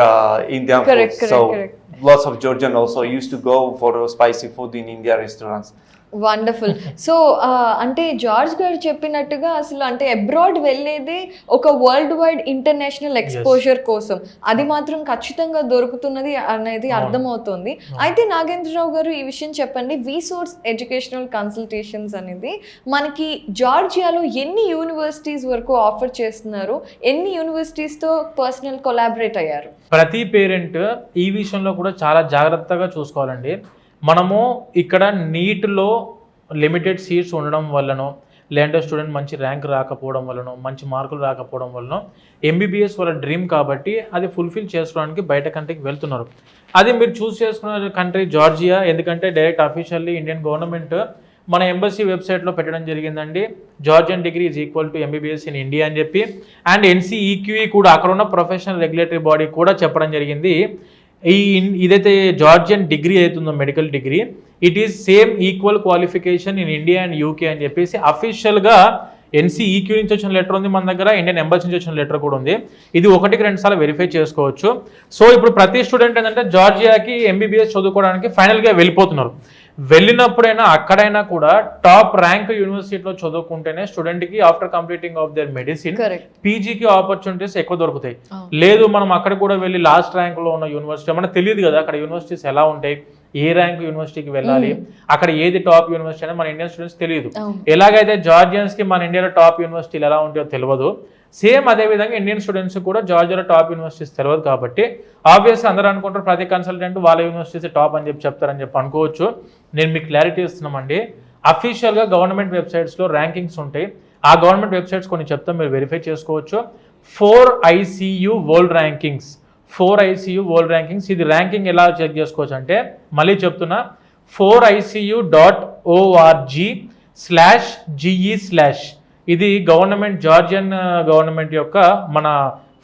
Indian Correct, food. correct, So correct. lots of Georgian also used to go for spicy food in India restaurants. Wonderful. So అంటే George గారు చెప్పినట్టుగా అసలు అంటే abroad వెళ్ళేదే ఒక world wide international exposure కోసం. అది మాత్రం ఖచ్చితంగా దొరుకుతున్నది అనేది అర్థమవుతుంది. అయితే నాగేంద్రరావు గారు ఈ విషయం చెప్పండి, VSOURCE ఎడ్యుకేషనల్ కన్సల్టేషన్స్ అనేది మనకి జార్జియాలో ఎన్ని యూనివర్సిటీస్ వరకు ఆఫర్ చేస్తున్నారు, ఎన్ని యూనివర్సిటీస్తో పర్సనల్ కొలాబరేట్ అయ్యారు? ప్రతి పేరెంట్ ఈ విషయంలో కూడా చాలా జాగ్రత్తగా చూసుకోవాలండి. మనము ఇక్కడ నీట్లో లిమిటెడ్ సీట్స్ ఉండడం వల్లనో, లేదంటే స్టూడెంట్ మంచి ర్యాంక్ రాకపోవడం వల్లనో, మంచి మార్కులు రాకపోవడం వల్లనో MBBS వాళ్ళ డ్రీమ్ కాబట్టి అది ఫుల్ఫిల్ చేసుకోవడానికి బయట కంట్రీకి వెళ్తున్నారు. అది మీరు చూస్ చేసుకున్న కంట్రీ జార్జియా, ఎందుకంటే డైరెక్ట్ అఫీషియల్లీ ఇండియన్ గవర్నమెంట్ మన ఎంబసీ వెబ్సైట్లో పెట్టడం జరిగిందండి. Georgian degree is equal to MBBS in India అని చెప్పి. అండ్ NCEQE కూడా అక్కడ ఉన్న ప్రొఫెషనల్ రెగ్యులేటరీ బాడీ కూడా చెప్పడం జరిగింది, ఇదైతే జార్జియన్ డిగ్రీ అవుతుందో medical degree, it is same equal qualification in India and UK అని చెప్పేసి అఫీషియల్గా NCEQ నుంచి వచ్చిన లెటర్ ఉంది మన దగ్గర, ఇండియన్ ఎంబసీ నుంచి వచ్చిన లెటర్ కూడా ఉంది. ఇది 1-2 సార్లు వెరిఫై చేసుకోవచ్చు. సో ఇప్పుడు ప్రతి స్టూడెంట్ ఏంటంటే జార్జియాకి MBBS చదువుకోవడానికి ఫైనల్గా వెళ్ళిపోతున్నారు. వెళ్ళినప్పుడైనా అక్కడైనా కూడా టాప్ ర్యాంక్ యూనివర్సిటీలో చదువుకుంటేనే స్టూడెంట్కి after completing of their medicine PGకి ఆపర్చునిటీస్ ఎక్కువ దొరుకుతాయి. లేదు మనం అక్కడ కూడా వెళ్ళి లాస్ట్ ర్యాంక్లో ఉన్న యూనివర్సిటీ, మనకు తెలియదు కదా అక్కడ యూనివర్సిటీస్ ఎలా ఉంటాయి, ఏ ర్యాంక్ యూనివర్సిటీకి వెళ్ళాలి, అక్కడ ఏది టాప్ యూనివర్సిటీ అనేది మన ఇండియన్ స్టూడెంట్స్ తెలియదు. ఎలాగైతే జార్జియన్స్కి మన ఇండియాలో టాప్ యూనివర్సిటీలు ఎలా ఉంటాయో తెలియదు, సేమ్ అదేవిధంగా ఇండియన్ స్టూడెంట్స్ కూడా జార్జియాలో టాప్ యూనివర్సిటీస్ తెలియదు. కాబట్టి ఆబ్వియస్గా అందరూ అనుకుంటారు ప్రతి కన్సల్టెంట్ వాళ్ళ యూనివర్సిటీస్ టాప్ అని చెప్తారని చెప్పి అనుకోవచ్చు. నేను మీకు క్లారిటీ ఇస్తున్నామండి, అఫీషియల్గా గవర్నమెంట్ వెబ్సైట్స్లో ర్యాంకింగ్స్ ఉంటాయి. ఆ గవర్నమెంట్ వెబ్సైట్స్ కొన్ని చెప్తాం, మీరు వెరిఫై చేసుకోవచ్చు. 4ICU world rankings, 4ICU world rankings. ఇది ర్యాంకింగ్ ఎలా చెక్ చేసుకోవచ్చు అంటే మళ్ళీ చెప్తున్నా, 4ICU.org/GE/. ఇది గవర్నమెంట్ జార్జియన్ గవర్నమెంట్ యొక్క మన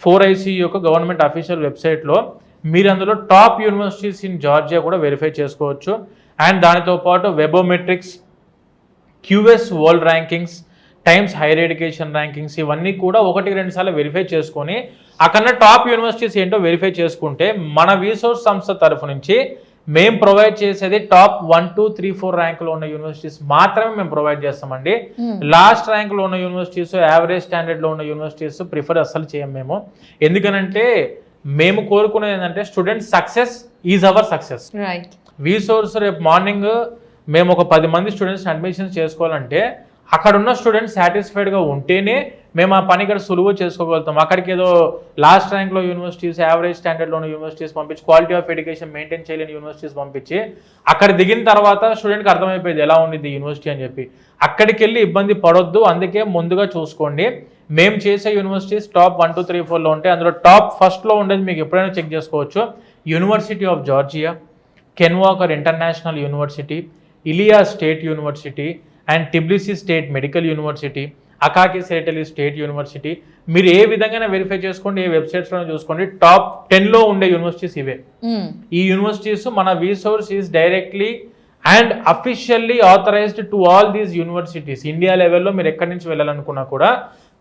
4ICU యొక్క గవర్నమెంట్ అఫీషియల్ వెబ్సైట్లో మీరు అందులో టాప్ యూనివర్సిటీస్ ఇన్ జార్జియా కూడా వెరిఫై చేసుకోవచ్చు. అండ్ దానితో పాటు వెబోమెట్రిక్స్, QS world rankings, times higher education rankings, ఇవన్నీ కూడా 1-2 సార్లు వెరిఫై చేసుకొని అక్కడ టాప్ యూనివర్సిటీస్ ఏంటో వెరిఫై చేసుకుంటే మన VSOURCE సంస్థ తరఫు నుంచి మేము ప్రొవైడ్ చేసేది టాప్ 1, 2, 3, 4 ర్యాంకులో ఉన్న యూనివర్సిటీస్ మాత్రమే మేము ప్రొవైడ్ చేస్తామండి. లాస్ట్ ర్యాంకులో ఉన్న యూనివర్సిటీస్, యావరేజ్ స్టాండర్డ్లో ఉన్న యూనివర్సిటీస్ ప్రిఫర్ అస్సలు చేయం మేము. ఎందుకనంటే మేము కోరుకునేది ఏంటంటే student success is our success. VSOURCE రేపు మార్నింగ్ మేము ఒక 10 మంది స్టూడెంట్స్ అడ్మిషన్స్ చేసుకోవాలంటే అక్కడ ఉన్న స్టూడెంట్స్ సాటిస్ఫైడ్గా ఉంటేనే మేము ఆ పని ఇక్కడ సులువు చేసుకోగలుగుతాం. అక్కడికి ఏదో లాస్ట్ ర్యాంక్లో యూనివర్సిటీస్, యావరేజ్ స్టాండర్డ్లో ఉన్న యూనివర్సిటీస్ పంపించి, క్వాలిటీ ఆఫ్ ఎడ్యుకేషన్ మెయింటైన్ చేయలేని యూనివర్సిటీస్ పంపించి అక్కడ దిగిన తర్వాత స్టూడెంట్కి అర్థమైపోయింది ఎలా ఉండిద్ది యూనివర్సిటీ అని చెప్పి. అక్కడికి వెళ్ళి ఇబ్బంది పడొద్దు, అందుకే ముందుగా చూసుకోండి. మేము చేసే యూనివర్సిటీస్ టాప్ 1, 2, 3, 4లో ఉంటాయి. అందులో టాప్ ఫస్ట్లో ఉండేది మీకు ఎప్పుడైనా చెక్ చేసుకోవచ్చు. University of Georgia, Ken Walker international university, Ilia state university and Tbilisi state medical university, Akaki Tsereteli state university. మీరు ఏ విధంగా వెరిఫై చేసుకోండి, ఏ వెబ్సైట్స్లో చూసుకోండి, టాప్ 10లో ఉండే యూనివర్సిటీస్ ఇవే. ఈ యూనివర్సిటీస్ మన VSOURCE is directly and officially authorised to all these universities. India లెవెల్లో మీరు ఎక్కడి నుంచి వెళ్ళాలనుకున్నా కూడా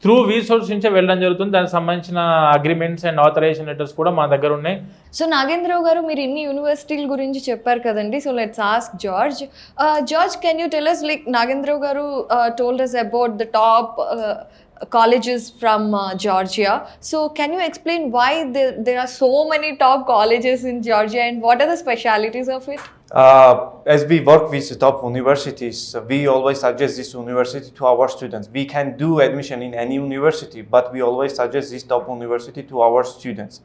త్రూ VSOURCE నుంచే వెళ్ళడం జరుగుతుంది. దానికి సంబంధించిన అగ్రిమెంట్స్ అండ్ ఆథరైజేషన్ లెటర్స్ కూడా మా దగ్గర ఉన్నాయి. సో నాగేంద్రరావు గారు, మీరు ఇన్ని యూనివర్సిటీల గురించి చెప్పారు కదండి. So let's ask George. George, can you tell us, like Nagendra Rao గారు told us about the top colleges from Georgia. So can you explain why there are so many top colleges in Georgia and what are the specialities of it? As we work with the top universities, we always suggest this university to our students. We can do admission in any university, but we always suggest this top university to our students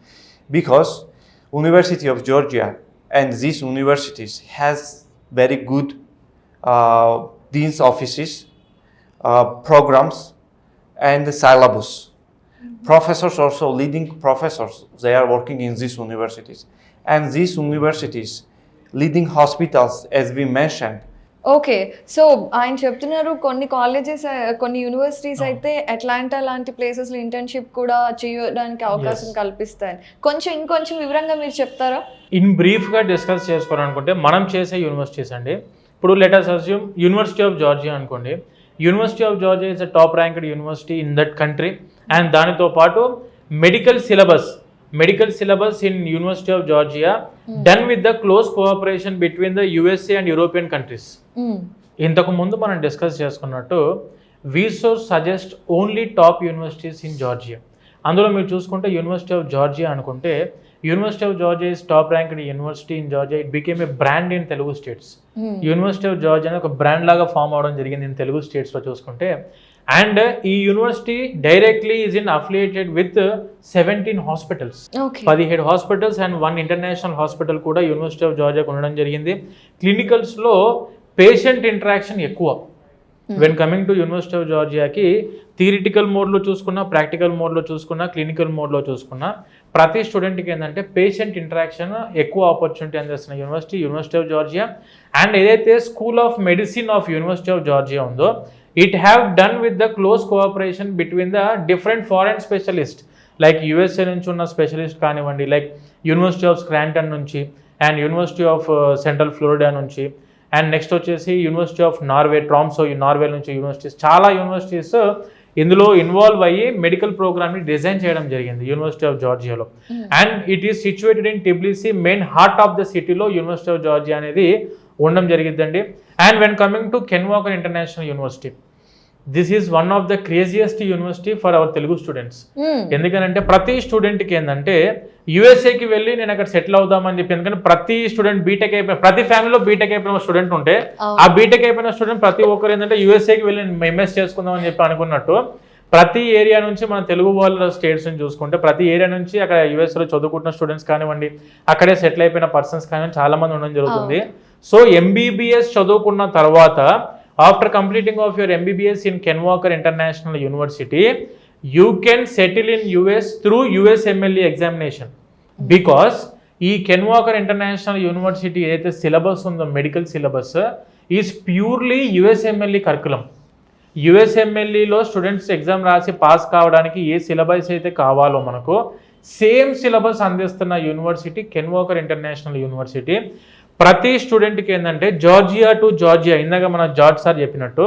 because University of Georgia and these universities has very good dean's offices, programs and syllabus. Professors also, leading professors, they are working in these universities. And these universities, leading hospitals, as we mentioned. Okay, so ఆయన చెప్తున్నారు కొన్ని colleges, కొన్ని universities అయితే Atlanta లాంటి ప్లేసెస్లో internship కూడా చేయడానికి అవకాశం కల్పిస్తాయి. ఇంకొంచెం వివరంగా మీరు చెప్తారా? ఇన్ బ్రీఫ్గా డిస్కస్ చేసుకోవాలనుకుంటే మనం చేసే యూనివర్సిటీస్ అండి. ఇప్పుడు let us assume university of Georgia అనుకోండి. University of Georgia is a top ranked university in that country. And దానితో పాటు medical syllabus in university of Georgia done with the close cooperation between the USA and European countries. ఇంతకు ముందు మనం discuss చేసుకున్నట్టు VSOURCE suggest only top universities in Georgia. అందులో మీరు చూసుకుంటే university of Georgia అనుకుంటే university of Georgia is top ranked university in Georgia. It became a brand in Telugu states. University of Georgia అనేది ఒక బ్రాండ్ లాగా ఫామ్ అవడం జరిగింది ఇన్ తెలుగు స్టేట్స్లో చూసుకుంటే. అండ్ ఈ university directly is in affiliated with 17 hospitals, 17 hospitals and 1 international hospital కూడా university of జార్జియాకు ఉండడం జరిగింది. క్లినికల్స్లో పేషెంట్ ఇంటరాక్షన్ ఎక్కువ. When coming to university of జార్జియాకి థియరిటికల్ మోడ్లో చూసుకున్నా, ప్రాక్టికల్ మోడ్లో చూసుకున్నా, క్లినికల్ మోడ్లో చూసుకున్నా ప్రతి స్టూడెంట్కి ఏంటంటే పేషెంట్ ఇంటరాక్షన్ ఎక్కువ ఆపర్చునిటీ అందిస్తున్న యూనివర్సిటీ ఆఫ్ జార్జియా. అండ్ ఏదైతే school of medicine of university of Georgia ఉందో it have done with the close cooperation between the different foreign specialist like USA నుంచి ఉన్న స్పెషలిస్ట్ కానివ్వండి, లైక్ యూనివర్సిటీ ఆఫ్ స్క్రాంటన్ నుంచి and university of central Florida నుంచి and next వచ్చేసి university of Norway, Tromso Norway నుంచి universities, చాలా universities ఇందులో involve అయ్యి మెడికల్ ప్రోగ్రామ్ని డిజైన్ చేయడం జరిగింది యూనివర్సిటీ ఆఫ్ జార్జియాలో. And it is situated in Tbilisi, main heart of the సిటీలో యూనివర్సిటీ ఆఫ్ జార్జియా అనేది ఉండడం జరిగిందండి. And when coming to Ken Walker international university, this is one of the craziest university for our Telugu students. ఎందుకంటే ప్రతి స్టూడెంట్కి ఏంటంటే యుఎస్ఏకి వెళ్ళి నేను అక్కడ సెటిల్ అవుదామని చెప్పి, ఎందుకంటే ప్రతి స్టూడెంట్ బీటెక్ అయిపోయిన, ప్రతి ఫ్యామిలీలో బీటెక్ అయిపోయిన స్టూడెంట్ ఉంటే ఆ బీటెక్ అయిపోయిన స్టూడెంట్ ప్రతి ఒక్కరు ఏంటంటే యుఎస్ఏకి వెళ్ళి ఎంఎస్ చేసుకుందాం అని చెప్పి అనుకున్నట్టు ప్రతి ఏరియా నుంచి మన తెలుగు వాళ్ళ స్టేట్స్ నుంచి చూసుకుంటే ప్రతి ఏరియా నుంచి అక్కడ యుఎస్లో చదువుకుంటున్న స్టూడెంట్స్ కానివ్వండి, అక్కడే సెటిల్ అయిపోయిన పర్సన్స్ కానివ్వండి చాలా మంది ఉండడం జరుగుతుంది. సో ఎంబీబీఎస్ చదువుకున్న తర్వాత after completing of your MBBS in Ken Walker international university you can settle in US through USMLE examination. Because ఈ కెన్వాకర్ ఇంటర్నేషనల్ యూనివర్సిటీ ఏదైతే సిలబస్ ఉందో medical syllabus is purely USMLE curriculum. USMLEలో స్టూడెంట్స్ ఎగ్జామ్ రాసి pass కావడానికి ఏ syllabus అయితే కావాలో మనకు సేమ్ సిలబస్ అందిస్తున్న యూనివర్సిటీ కెన్వాకర్ ఇంటర్నేషనల్ యూనివర్సిటీ. ప్రతి స్టూడెంట్కి ఏంటంటే జార్జియా టు జార్జియా, ఇందాక మన జార్జ్ సార్ చెప్పినట్టు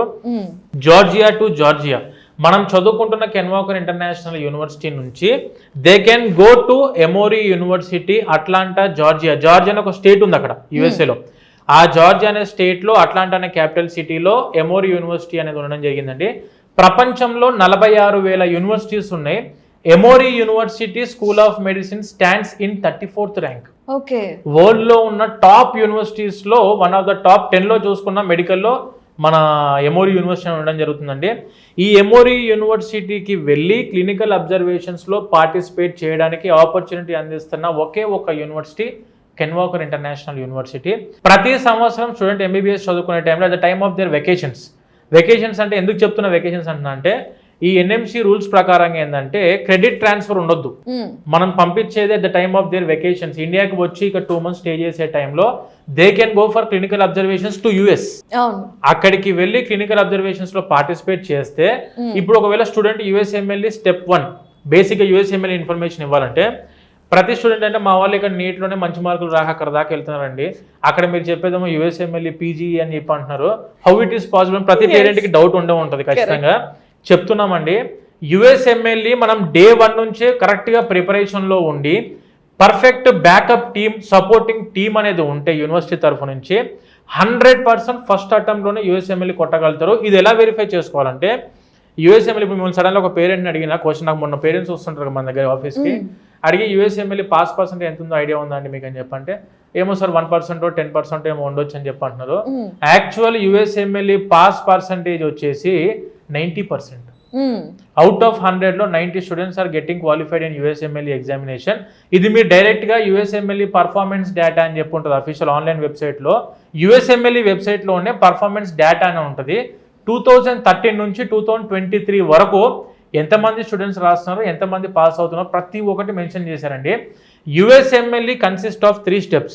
జార్జియా టు జార్జియా మనం చదువుకుంటున్న కెన్వాకర్ ఇంటర్నేషనల్ యూనివర్సిటీ నుంచి they can go to Emory university Atlanta Georgia. Georgia అనే ఒక స్టేట్ ఉంది అక్కడ యుఎస్ఏలో. ఆ జార్జియా అనే స్టేట్లో అట్లాంటా అనే క్యాపిటల్ సిటీలో ఎమోరీ యూనివర్సిటీ అనేది ఉండడం జరిగిందండి. ప్రపంచంలో 46,000 యూనివర్సిటీస్ ఉన్నాయి. Emory university school of medicine stands in 34th rank. World లో ఉన్న టాప్ యూనివర్సిటీస్ లో వన్ ఆఫ్ ద టాప్ 10లో చూసుకున్న మెడికల్లో మన ఎమోరీ యూనివర్సిటీ ఉండడం జరుగుతుందండి. ఈ ఎమోరీ యూనివర్సిటీకి వెళ్ళి క్లినికల్ అబ్జర్వేషన్స్లో పార్టిసిపేట్ చేయడానికి ఆపర్చునిటీ అందిస్తున్న ఒకే ఒక యూనివర్సిటీ కెన్వాకర్ ఇంటర్నేషనల్ యూనివర్సిటీ. ప్రతి సంవత్సరం స్టూడెంట్ ఎంబీబీఎస్ చదువుకునే టైంలో at the time of their vacations అంటే ఎందుకు చెప్తున్న వెకేషన్స్ అంటే ఈ ఎన్ఎంసీ రూల్స్ ప్రకారంగా ఏంటంటే క్రెడిట్ ట్రాన్స్ఫర్ ఉండొద్దు. మనం పంపించేది at the time of their vacations. ఇండియాకి వచ్చి ఇక 2 months స్టే చేసే టైంలో they can go for clinical observations to US. అక్కడికి వెళ్ళి క్లినికల్ అబ్జర్వేషన్స్ లో పార్టిసిపేట్ చేస్తే ఇప్పుడు ఒకవేళ స్టూడెంట్ USMLE స్టెప్ 1 బేసిక్గా USMLE ఇన్ఫర్మేషన్ ఇవ్వాలంటే ప్రతి స్టూడెంట్ అంటే మా వాళ్ళు ఇక్కడ నీట్లోనే మంచి మార్కులు రాక అక్కడ దాకా వెళ్తున్నారండి, అక్కడ మీరు చెప్పేదేమో USMLE PG అని చెప్పి అంటున్నారు. How it is possible? ప్రతి పేరెంట్కి డౌట్ ఉండే ఉంటుంది ఖచ్చితంగా. చెప్తున్నామండి, USMLE మనం day 1 నుంచే కరెక్ట్గా ప్రిపరేషన్లో ఉండి perfect backup team, supporting team అనేది ఉంటే యూనివర్సిటీ తరఫు నుంచి 100% ఫస్ట్ అటెంప్ట్లోనే USMLE కొట్టగలుగుతారు. ఇది ఎలా వెరిఫై చేసుకోవాలంటే USMLE ఇప్పుడు మిమ్మల్ని సడన్గా ఒక పేరెంట్ని అడిగిన క్వశ్చన్, నాకు మొన్న పేరెంట్స్ వస్తుంటారు మన దగ్గర ఆఫీస్కి, అడిగి USMLE పాస్ పర్సెంట్ ఎంత ఉందో ఐడియా ఉందా అండి మీకు అని చెప్పంటే ఏమో సార్ 1% 10% ఏమో ఉండొచ్చు అని చెప్పి అంటున్నారు. యాక్చువల్ USMLE పాస్ పర్సంటేజ్ వచ్చేసి 90%. అవుట్ ఆఫ్ 100లో 90 students are getting qualified in USMLE examination. ఇది మీరు డైరెక్ట్గా USMLE పర్ఫార్మెన్స్ డేటా అని చెప్పి ఉంటుంది అఫీషియల్ ఆన్లైన్ వెబ్సైట్లో. USMLE వెబ్సైట్లోనే పర్ఫార్మెన్స్ డేటా అని ఉంటుంది. 2013 నుంచి 2023 వరకు ఎంతమంది స్టూడెంట్స్ రాస్తున్నారు, ఎంతమంది పాస్ అవుతున్నారు, ప్రతి ఒక్కటి మెన్షన్ చేశారండి. USMLE consist of 3 steps.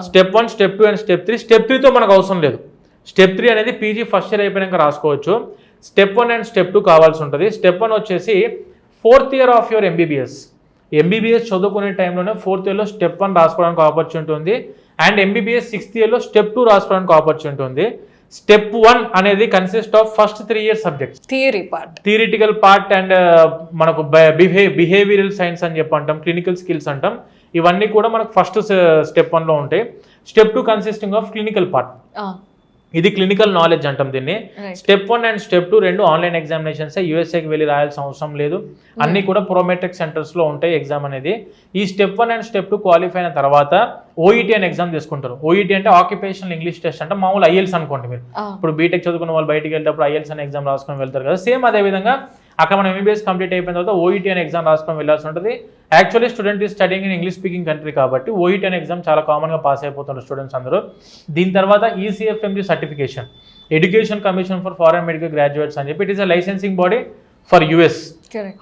Step 1, step 2 and step 3. Step 3తో మనకు అవసరం లేదు. స్టెప్ 3 అనేది PG ఫస్ట్ ఇయర్ అయిపోయాక రాసుకోవచ్చు. స్టెప్ 1 అండ్ స్టెప్ 2 కావాల్సి ఉంటుంది. స్టెప్ 1 వచ్చేసి 4th year of your MBBS చదువుకునే టైంలోనే 4th yearలో స్టెప్ 1 రాసుకోవడానికి ఆపర్చునిటీ ఉంది. అండ్ MBBS 6th yearలో స్టెప్ 2 రాసుకోవడానికి ఆపర్చునిటీ ఉంది. స్టెప్ 1 అనేది consist of first 3 years subjects, theoretical part and మనకు బిహేవియరల్ సైన్స్ అని చెప్పి అంటాం, క్లినికల్ స్కిల్స్ అంటాం. ఇవన్నీ కూడా మనకు ఫస్ట్ స్టెప్ 1 లో ఉంటాయి. Step 2 consisting of clinical part, ఇది క్లినికల్ నాలెడ్జ్ అంటాం దీన్ని. స్టెప్ 1 అండ్ స్టెప్ 2 రెండు ఆన్లైన్ ఎగ్జామినేషన్స్, యూఎస్ఏకి వెళ్ళి రాయాల్సిన అవసరం లేదు, అన్ని కూడా ప్రోమెట్రిక్ సెంటర్స్లో ఉంటాయి ఎగ్జామ్ అనేది. ఈ స్టెప్ 1 అండ్ స్టెప్ 2 క్వాలిఫై అయిన తర్వాత ఓఈటీ అనే ఎగ్జామ్ తీసుకుంటారు. ఓఈటీ అంటే ఆక్యుపేషనల్ ఇంగ్లీష్ టెస్ట్ అంటే మామూలు ఐఎల్స్ అనుకోండి. మీరు ఇప్పుడు బీటెక్ చదువుకున్న వాళ్ళు బయటికి వెళ్ళేటప్పుడు ఐఎల్స్ అనే ఎగ్జామ్ రాసుకొని వెళ్తారు కదా, సేమ్ అదే విధంగా అక్కడ మనం ఎంబీబీఎస్ కంప్లీట్ అయిపోయిన తర్వాత ఓఈటీ అనే ఎగ్జామ్ రాసుకొని వెళ్ళాల్సి ఉంటుంది. Actually student is studying in English speaking country కాబట్టి ఓఈటీ అనే ఎగ్జామ్ చాలా కామన్గా పాస్ అయిపోతున్నారు స్టూడెంట్స్ అందరూ. దీని తర్వాత ECFMG certification, education commission for foreign medical graduates అని చెప్పి, it is a licensing body for US.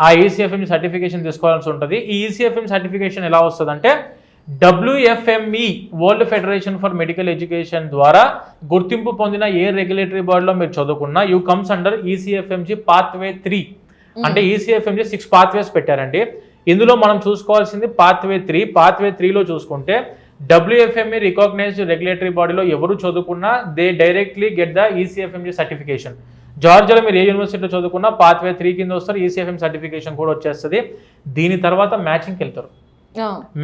ఆ ఈసీఎఫ్ఎంజీ సర్టిఫికేషన్ తీసుకోవాల్సి ఉంటుంది. ఈ ఈసీఎఫ్ఎం సర్టిఫికేషన్ ఎలా వస్తుంది అంటే WFME world federation for medical education ద్వారా గుర్తింపు పొందిన ఏ రెగ్యులేటరీ బాడీలో మీరు చదువుకున్నా you comes under ECFMG pathway 3. అంటే ఈసీఎఫ్ఎంజీ 6 పాత్వేస్ పెట్టారండి. ఇందులో మనం చూసుకోవాల్సింది పాత్వే 3. పాత్వే 3లో చూసుకుంటే WFME రికగ్నైజ్డ్ రెగ్యులేటరీ బాడీలో ఎవరు చదువుకున్నా they directly get the ECFMG certification. జార్జియాలో మీరు ఏ యూనివర్సిటీలో చదువుకున్నా పాత్వే 3 కింద వస్తారు, ఈసీఎఫ్ఎం సర్టిఫికేషన్ కూడా వచ్చేస్తుంది. దీని తర్వాత మ్యాచింగ్కి వెళ్తారు.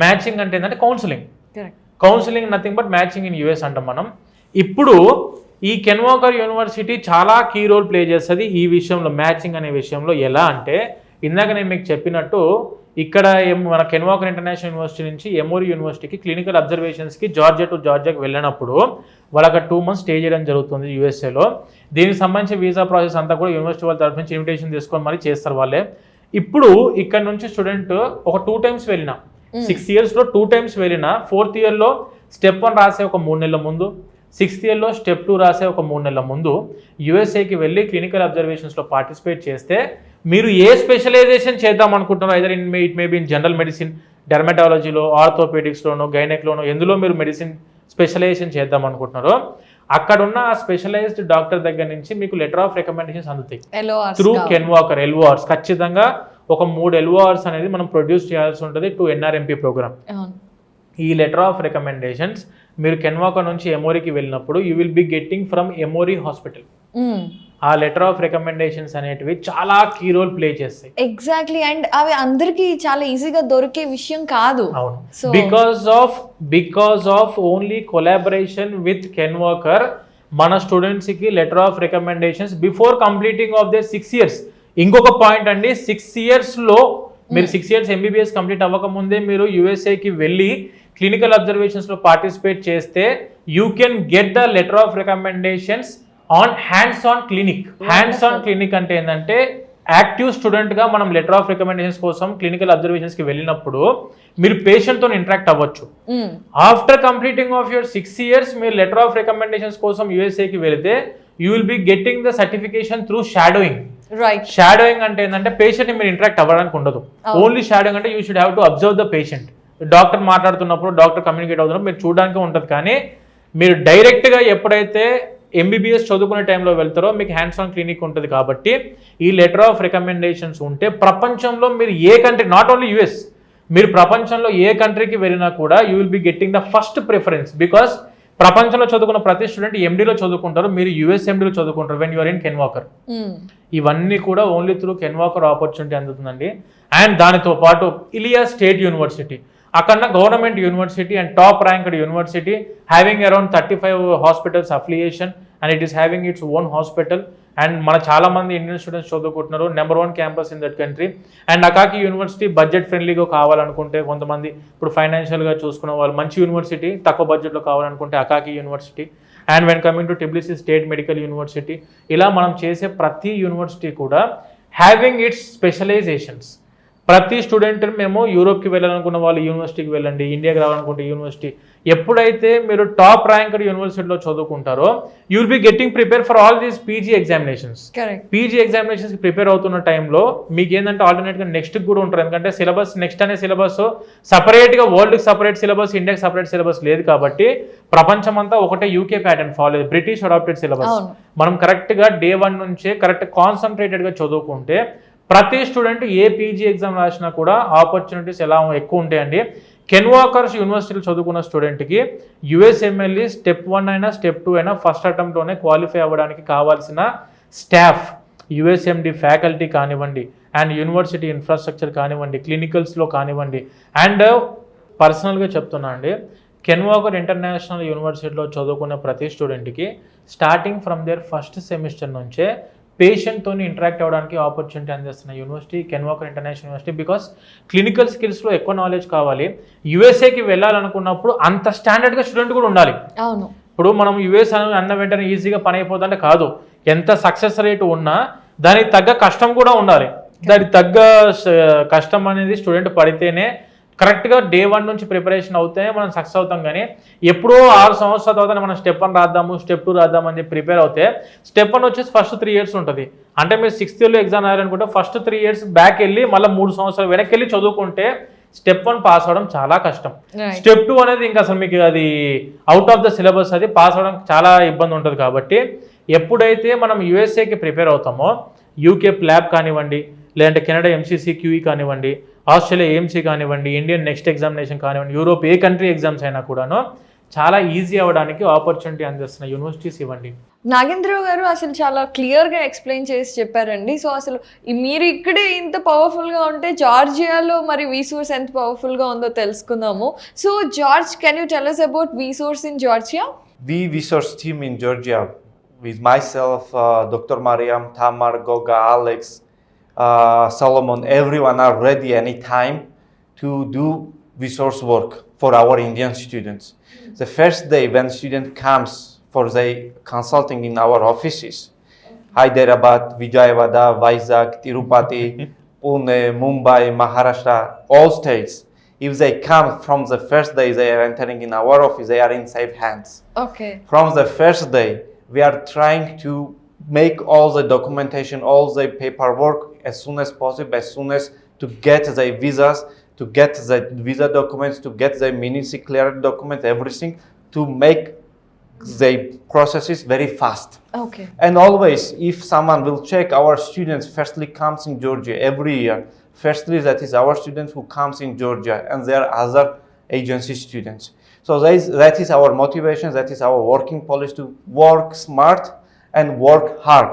మ్యాచింగ్ అంటే ఏంటంటే counselling nothing but matching in US అంటాం మనం. ఇప్పుడు ఈ కెన్వాకర్ యూనివర్సిటీ చాలా కీ రోల్ ప్లే చేస్తుంది ఈ విషయంలో, మ్యాచింగ్ అనే విషయంలో. ఎలా అంటే ఇందాక నేను మీకు చెప్పినట్టు ఇక్కడ మన కెన్వాకర్ ఇంటర్నేషనల్ యూనివర్సిటీ నుంచి ఎమోరీ యూనివర్సిటీకి క్లినికల్ అబ్జర్వేషన్స్కి జార్జియాకి వెళ్ళినప్పుడు వాళ్ళకి 2 months స్టే చేయడం జరుగుతుంది యూఎస్ఏలో. దీనికి సంబంధించి వీసా ప్రాసెస్ అంతా కూడా యూనివర్సిటీ వాళ్ళ తరఫు నుంచి ఇన్విటేషన్ తీసుకొని మరి చేస్తారు వాళ్ళే. ఇప్పుడు ఇక్కడ నుంచి స్టూడెంట్ ఒక 2 times వెళ్ళినా, 6 yearsలో 2 times వెళ్ళినా, 4th yearలో స్టెప్ 1 రాసే ఒక 3 నెలల ముందు, 6th yearలో స్టెప్ 2 రాసే ఒక 3 నెలల ముందు యూఎస్ఏకి వెళ్ళి క్లినికల్ అబ్జర్వేషన్స్లో పార్టిసిపేట్ చేస్తే మీరు ఏ స్పెషలైజేషన్ చేద్దాం అనుకుంటున్నారో, either it may be in general medicine, డెర్మటాలజీలో, ఆర్థోపెడిక్స్లోనో, గైనెక్లోనో ఎందులో మీరు మెడిసిన్ స్పెషలైజేషన్ చేద్దాం అనుకుంటున్నారో అక్కడ ఉన్న ఆ స్పెషలైజ్డ్ డాక్టర్ దగ్గర నుంచి మీకు లెటర్ ఆఫ్ రికమెండేషన్స్ అందుతాయి త్రూ కెన్వాకర్ ఎల్ఓఆర్స్. ఖచ్చితంగా ఒక 3 ఎల్ఓఆర్స్ అనేది మనం ప్రొడ్యూస్ చేయాల్సి ఉంటుంది టు ఎన్ఆర్ఎంపీ ప్రోగ్రామ్. ఈ లెటర్ ఆఫ్ రికమెండేషన్స్ మీరు కెన్వాకర్ నుంచి ఎమోరీకి వెళ్ళినప్పుడు you will be getting from Emory hospital. ఆ లెటర్ ఆఫ్ రికమెండేషన్స్ అనేటివి చాలా కీ రోల్ ప్లే చేస్తాయి. ఎగ్జాక్ట్లీ, అండ్ అవి అందరికీ చాలా ఈజీగా దొరికే విషయం కాదు. అవును, because of only collaboration with Ken Walker మన స్టూడెంట్స్ కి letter of recommendations before completing of they 6 years. ఇంకొక పాయింట్ అండి, 6 yearsలో మీరు 6 years ఎంబీబీఎస్ కంప్లీట్ అవ్వకముందే మీరు యూఎస్ఏకి వెళ్ళి క్లినికల్ అబ్జర్వేషన్స్లో పార్టిసిపేట్ చేస్తే you can get the letter of recommendations on hands on clinic. Hands on clinic అంటే ఏంటంటే యాక్టివ్ స్టూడెంట్గా మనం లెటర్ ఆఫ్ రికమెండేషన్స్ కోసం క్లినికల్ అబ్జర్వేషన్స్కి వెళ్ళినప్పుడు మీరు పేషెంట్తో ఇంటరాక్ట్ అవ్వచ్చు. After completing of your 6 years మీరు లెటర్ ఆఫ్ రికమెండేషన్స్ కోసం యూఎస్ఏకి వెళితే you will be getting the certification through shadowing. Shadowing అంటే ఏంటంటే పేషెంట్ని మీరు ఇంటరాక్ట్ అవ్వడానికి ఉండదు. ఓన్లీ షాడోయింగ్ అంటే you should have to observe the patient. Doctor మాట్లాడుతున్నప్పుడు, డాక్టర్ కమ్యూనికేట్ అవుతున్నప్పుడు మీరు చూడడానికి ఉంటుంది. కానీ మీరు డైరెక్ట్గా ఎప్పుడైతే ఎంబీబీఎస్ చదువుకునే టైంలో వెళ్తారో మీకు హ్యాండ్స్ ఆన్ క్లినిక్ ఉంటుంది. కాబట్టి ఈ లెటర్ ఆఫ్ రికమెండేషన్స్ ఉంటే ప్రపంచంలో మీరు ఏ కంట్రీ, నాట్ ఓన్లీ యూఎస్, మీరు ప్రపంచంలో ఏ కంట్రీకి వెళ్ళినా కూడా you will be getting the first preference. Because ప్రపంచంలో చదువుకున్న ప్రతి స్టూడెంట్ ఎండీలో చదువుకుంటారు, మీరు యుఎస్ ఎండీలో చదువుకుంటారు వెన్ యూఆర్ ఇన్ కెన్వాకర్. ఇవన్నీ కూడా ఓన్లీ త్రూ కెన్వాకర్ ఆపర్చునిటీ అందుతుందండి. అండ్ దానితో పాటు ఇలియా స్టేట్ యూనివర్సిటీ, అక్కడ government university and top ranked university, having around 35 hospitals affiliation and it is having its own hospital. And మన చాలా మంది ఇండియన్ స్టూడెంట్స్ చదువుకుంటున్నారు, number 1 campus in that country. And Akaki university budget ఫ్రెండ్లీగా కావాలనుకుంటే, కొంతమంది ఇప్పుడు ఫైనాన్షియల్గా చూసుకున్న వాళ్ళు మంచి యూనివర్సిటీ తక్కువ బడ్జెట్లో కావాలనుకుంటే Akaki university. And when coming to Tbilisi state medical university, ఇలా మనం చేసే ప్రతి యూనివర్సిటీ కూడా హ్యావింగ్ ఇట్స్ స్పెషలైజేషన్స్. ప్రతి స్టూడెంట్ మేము యూరోప్కి వెళ్ళాలనుకున్న వాళ్ళు యూనివర్సిటీకి వెళ్ళండి, ఇండియాకి రావాలనుకుంటే యూనివర్సిటీ. ఎప్పుడైతే మీరు టాప్ ర్యాంక్డ్ యూనివర్సిటీలో చదువుకుంటారో you will be getting prepare for all these PG examinations. పీజీ ఎగ్జామినేషన్స్కి ప్రిపేర్ అవుతున్న టైంలో మీకు ఏంటంటే ఆల్టర్నేట్గా నెక్స్ట్కి కూడా ఉంటారు. ఎందుకంటే సిలబస్ నెక్స్ట్ అనే సిలబస్ సపరేట్గా వరల్డ్కి సపరేట్ సిలబస్, ఇండియాకి సపరేట్ సిలబస్ లేదు. కాబట్టి ప్రపంచం అంతా ఒకటే UK pattern follow, British adapted syllabus. మనం కరెక్ట్గా day 1 నుంచే కరెక్ట్ కాన్సన్ట్రేటెడ్గా చదువుకుంటే ప్రతి స్టూడెంట్ ఏ పీజీ ఎగ్జామ్ రాసినా కూడా ఆపర్చునిటీస్ ఎలా ఎక్కువ ఉంటాయండి. కెన్ వాకర్స్ యూనివర్సిటీలో చదువుకున్న స్టూడెంట్కి యుఎస్ఎంఎల్ఈ స్టెప్ 1 అయినా స్టెప్ 2 అయినా ఫస్ట్ అటెంప్ట్లోనే క్వాలిఫై అవ్వడానికి కావాల్సిన స్టాఫ్, యుఎస్ఎండి ఫ్యాకల్టీ కానివ్వండి, అండ్ యూనివర్సిటీ ఇన్ఫ్రాస్ట్రక్చర్ కానివ్వండి, క్లినికల్స్లో కానివ్వండి, అండ్ పర్సనల్గా చెప్తున్నా అండి, కెన్ వాకర్ ఇంటర్నేషనల్ యూనివర్సిటీలో చదువుకున్న ప్రతి స్టూడెంట్కి starting from their first semester నుంచే పేషెంట్తో ఇంటరాక్ట్ అవ్వడానికి ఆపర్చునిటీ అందిస్తున్న university Ken Walker international university. Because clinical స్కిల్స్లో ఎక్కువ నాలెడ్జ్ కావాలి. యుఎస్ఏకి వెళ్ళాలనుకున్నప్పుడు అంత స్టాండర్డ్గా స్టూడెంట్ కూడా ఉండాలి. అవును. ఇప్పుడు మనం యుఎస్ అన్న వెంటనే ఈజీగా పని అయిపోతుందంటే కాదు. ఎంత సక్సెస్ రేటు ఉన్నా దానికి తగ్గ కష్టం కూడా ఉండాలి. దానికి తగ్గ కష్టం అనేది స్టూడెంట్ పడితేనే కరెక్ట్గా డే 1 నుంచి ప్రిపరేషన్ అవుతేనే మనం సక్సెస్ అవుతాం. కానీ ఎప్పుడో 6 సంవత్సరాల తర్వాత మనం స్టెప్ 1 రాద్దాము, స్టెప్ 2 రాద్దాము అని చెప్పి ప్రిపేర్ అవుతే స్టెప్ 1 వచ్చేసి ఫస్ట్ 3 years ఉంటుంది. అంటే మీరు 6th ఇయర్లో ఎగ్జామ్ రాయాలనుకుంటే ఫస్ట్ 3 years బ్యాక్ వెళ్ళి మళ్ళీ 3 సంవత్సరాలు వెనక్కి వెళ్ళి చదువుకుంటే స్టెప్ 1 పాస్ అవడం చాలా కష్టం. స్టెప్ 2 అనేది ఇంకా అసలు మీకు అది అవుట్ ఆఫ్ ద సిలబస్, అది పాస్ అవడం చాలా ఇబ్బంది ఉంటుంది. కాబట్టి ఎప్పుడైతే మనం యుఎస్ఏకి ప్రిపేర్ అవుతామో యూకే ప్లాబ్ కానివ్వండి, లేదంటే కెనడా ఎంసీసీ క్యూఈ కానివ్వండి, ఆస్ట్రేలియా ఏఎంసీ కానివ్వండి, ఇండియన్ నెక్స్ట్ ఎగ్జామినేషన్ కానివ్వండి, యూరోప్ ఏ కంట్రీ ఎగ్జామ్స్ అయినా కూడాను చాలా ఈజీ అవ్వడానికి ఆపర్చునిటీ అందిస్తున్న యూనివర్సిటీస్ ఇవ్వండి. నాగేంద్రరావు గారు అసలు చాలా క్లియర్గా ఎక్స్ప్లెయిన్ చేసి చెప్పారండి. సో అసలు మీరు ఇక్కడే ఇంత పవర్ఫుల్గా ఉంటే జార్జియాలో మరి VSOURCE ఎంత పవర్ఫుల్గా ఉందో తెలుసుకుందాము. So George, can you tell us about VSOURCE in Georgia? VSOURCE team in Georgia, with myself, Dr. Mariam, Tamar, Goga, Alex, Solomon, everyone are ready anytime to do VSOURCE work for our Indian students. The first day when student comes for the consulting in our offices, Hyderabad, Vijayawada, Vizag, Tirupati, Pune, Mumbai, Maharashtra, all states, if they come from the first day they are entering in our office, they are in safe hands. Okay. From the first day, we are trying to make all the documentation, all the paperwork as soon as possible, as soon as to get the visas, to get the visa documents, to get the ministry cleared documents, everything, to make the processes very fast. Okay. And always, if someone will check, our students firstly comes in Georgia every year. Firstly, that is our students who comes in Georgia, and there are other agency students. So that is our motivation, that is our working policy, to work smart and work hard.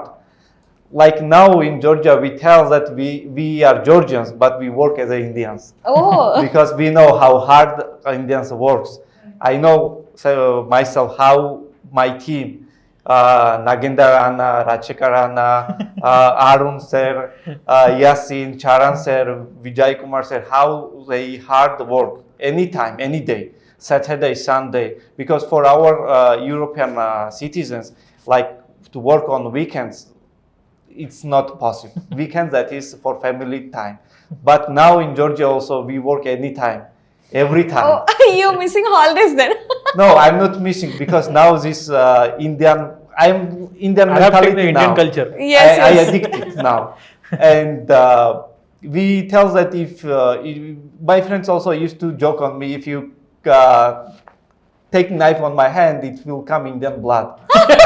Like now in Georgia, we tell that we are Georgians, but we work as Indians. Oh. Because we know how hard Indians works. I know myself how my team, Nagendra Rao, Rachekar Anna, Arun sir, Yasin, Charan sir, Vijay Kumar sir, how they hard work anytime, any day, Saturday, Sunday. Because for our European citizens, like to work on weekends, it's not possible. Weekends, that is for family time. But now in Georgia also we work anytime, every time. Oh, you're missing holidays then. No, I'm not missing, because now this I'm Indian Adapting mentality the Indian now. culture. Yes, I yes. addicted now. And we tell that if my friends also used to joke on me, if you take knife on my hand, it will come Indian blood.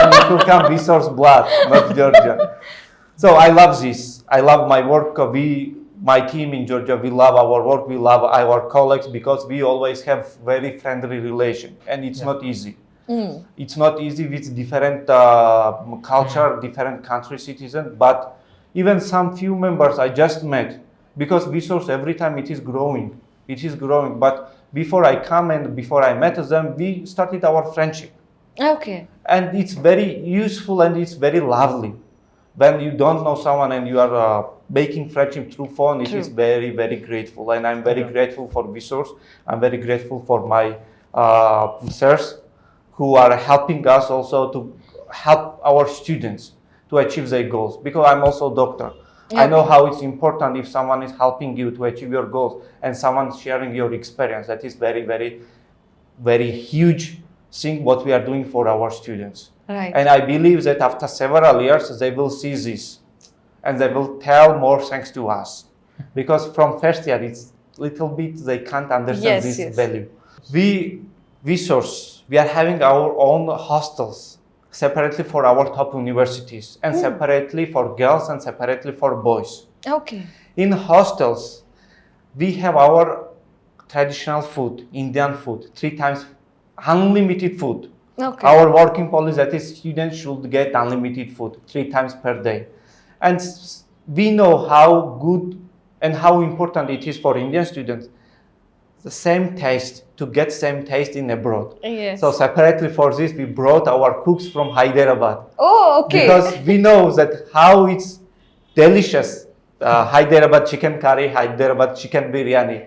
And it will come VSOURCE blood, not Georgia. So I love this. I love my work. My team in Georgia, we love our work. We love our colleagues, because we always have very friendly relation, and it's not easy. It's not easy with different culture, different country citizens. But even some few members I just met, because VSOURCE every time it is growing. It is growing. But before I come and before I met them, we started our friendship. Okay. And it's very useful and it's very lovely. When you don't know someone and you are making friendship through phone, it is very, very grateful. And I'm very grateful for VSOURCE. I'm very grateful for my sirs who are helping us also to help our students to achieve their goals. Because I'm also a doctor. I know how it's important if someone is helping you to achieve your goals and someone sharing your experience. That is very, very, very huge thing what we are doing for our students. Right. And I believe that after several years they will see this and they will tell more thanks to us. Because from first year it's little bit they can't understand this value. VSOURCE, we are having our own hostels separately for our top universities, and separately for girls and separately for boys. Okay. In hostels, we have our traditional food, Indian food, 3 times unlimited food. Okay. Our working policy that is students should get unlimited food 3 times per day. And we know how good and how important it is for Indian students. The same taste, to get same taste in abroad. Yes. So separately for this, we brought our cooks from Hyderabad. Oh, okay. Because we know that how it's delicious. Hyderabad chicken curry, Hyderabad chicken biryani.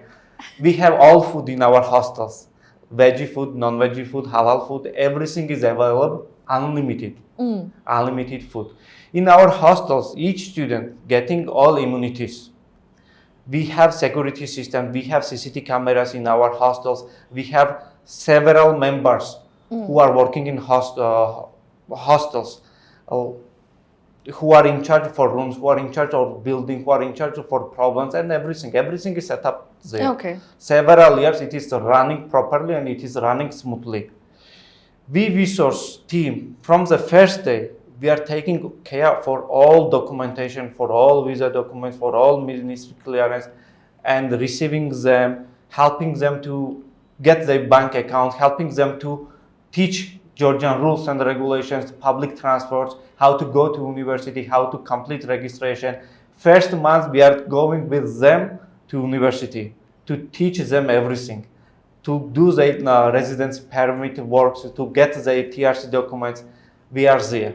We have all food in our hostels. Veggie food, non-veggie food, halal food, everything is available, unlimited. Unlimited food. In our hostels, each student getting all immunities. We have security system, we have CCTV cameras in our hostels, we have several members who are working in hostels, who are in charge for rooms, who are in charge of building, who are in charge for problems and everything is set up there. Okay. Several years it is running properly and it is running smoothly. We VSOURCE team, from the first day, we are taking care for all documentation, for all visa documents, for all ministry clearance, and receiving them, helping them to get their bank account, helping them to teach Georgian rules and regulations, public transports, how to go to university, how to complete registration. First month we are going with them to university to teach them everything, to do their residence permit works, to get their TRC documents. We are there.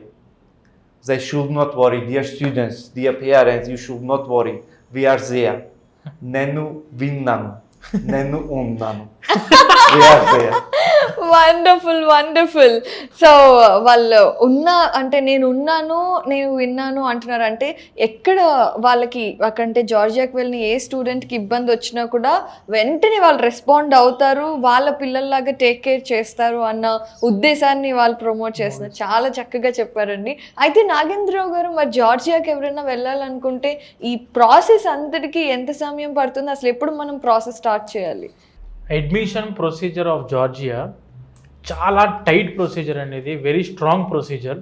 They should not worry, dear students, dear parents, you should not worry. We are there. Nenu vinnanu, nenu unnanu. We are there. Wonderful. So వాళ్ళు నేను ఉన్నాను నేను విన్నాను అంటున్నారు. అంటే ఎక్కడ వాళ్ళకి అక్కడంటే జార్జియాకి వెళ్ళిన ఏ స్టూడెంట్కి ఇబ్బంది వచ్చినా కూడా వెంటనే వాళ్ళు రెస్పాండ్ అవుతారు, వాళ్ళ పిల్లల్లాగా టేక్ కేర్ చేస్తారు అన్న ఉద్దేశాన్ని వాళ్ళు ప్రమోట్ చేస్తున్నారు. చాలా చక్కగా చెప్పారండి. అయితే నాగేంద్రరావు గారు, మరి జార్జియాకి ఎవరైనా వెళ్ళాలనుకుంటే ఈ ప్రాసెస్ అంతటికి ఎంత సమయం పడుతుంది, అసలు ఎప్పుడు మనం ప్రాసెస్ స్టార్ట్ చేయాలి? అడ్మిషన్ ప్రొసీజర్ ఆఫ్ జార్జియా చాలా టైట్ ప్రొసీజర్ అనేది, వెరీ స్ట్రాంగ్ ప్రొసీజర్.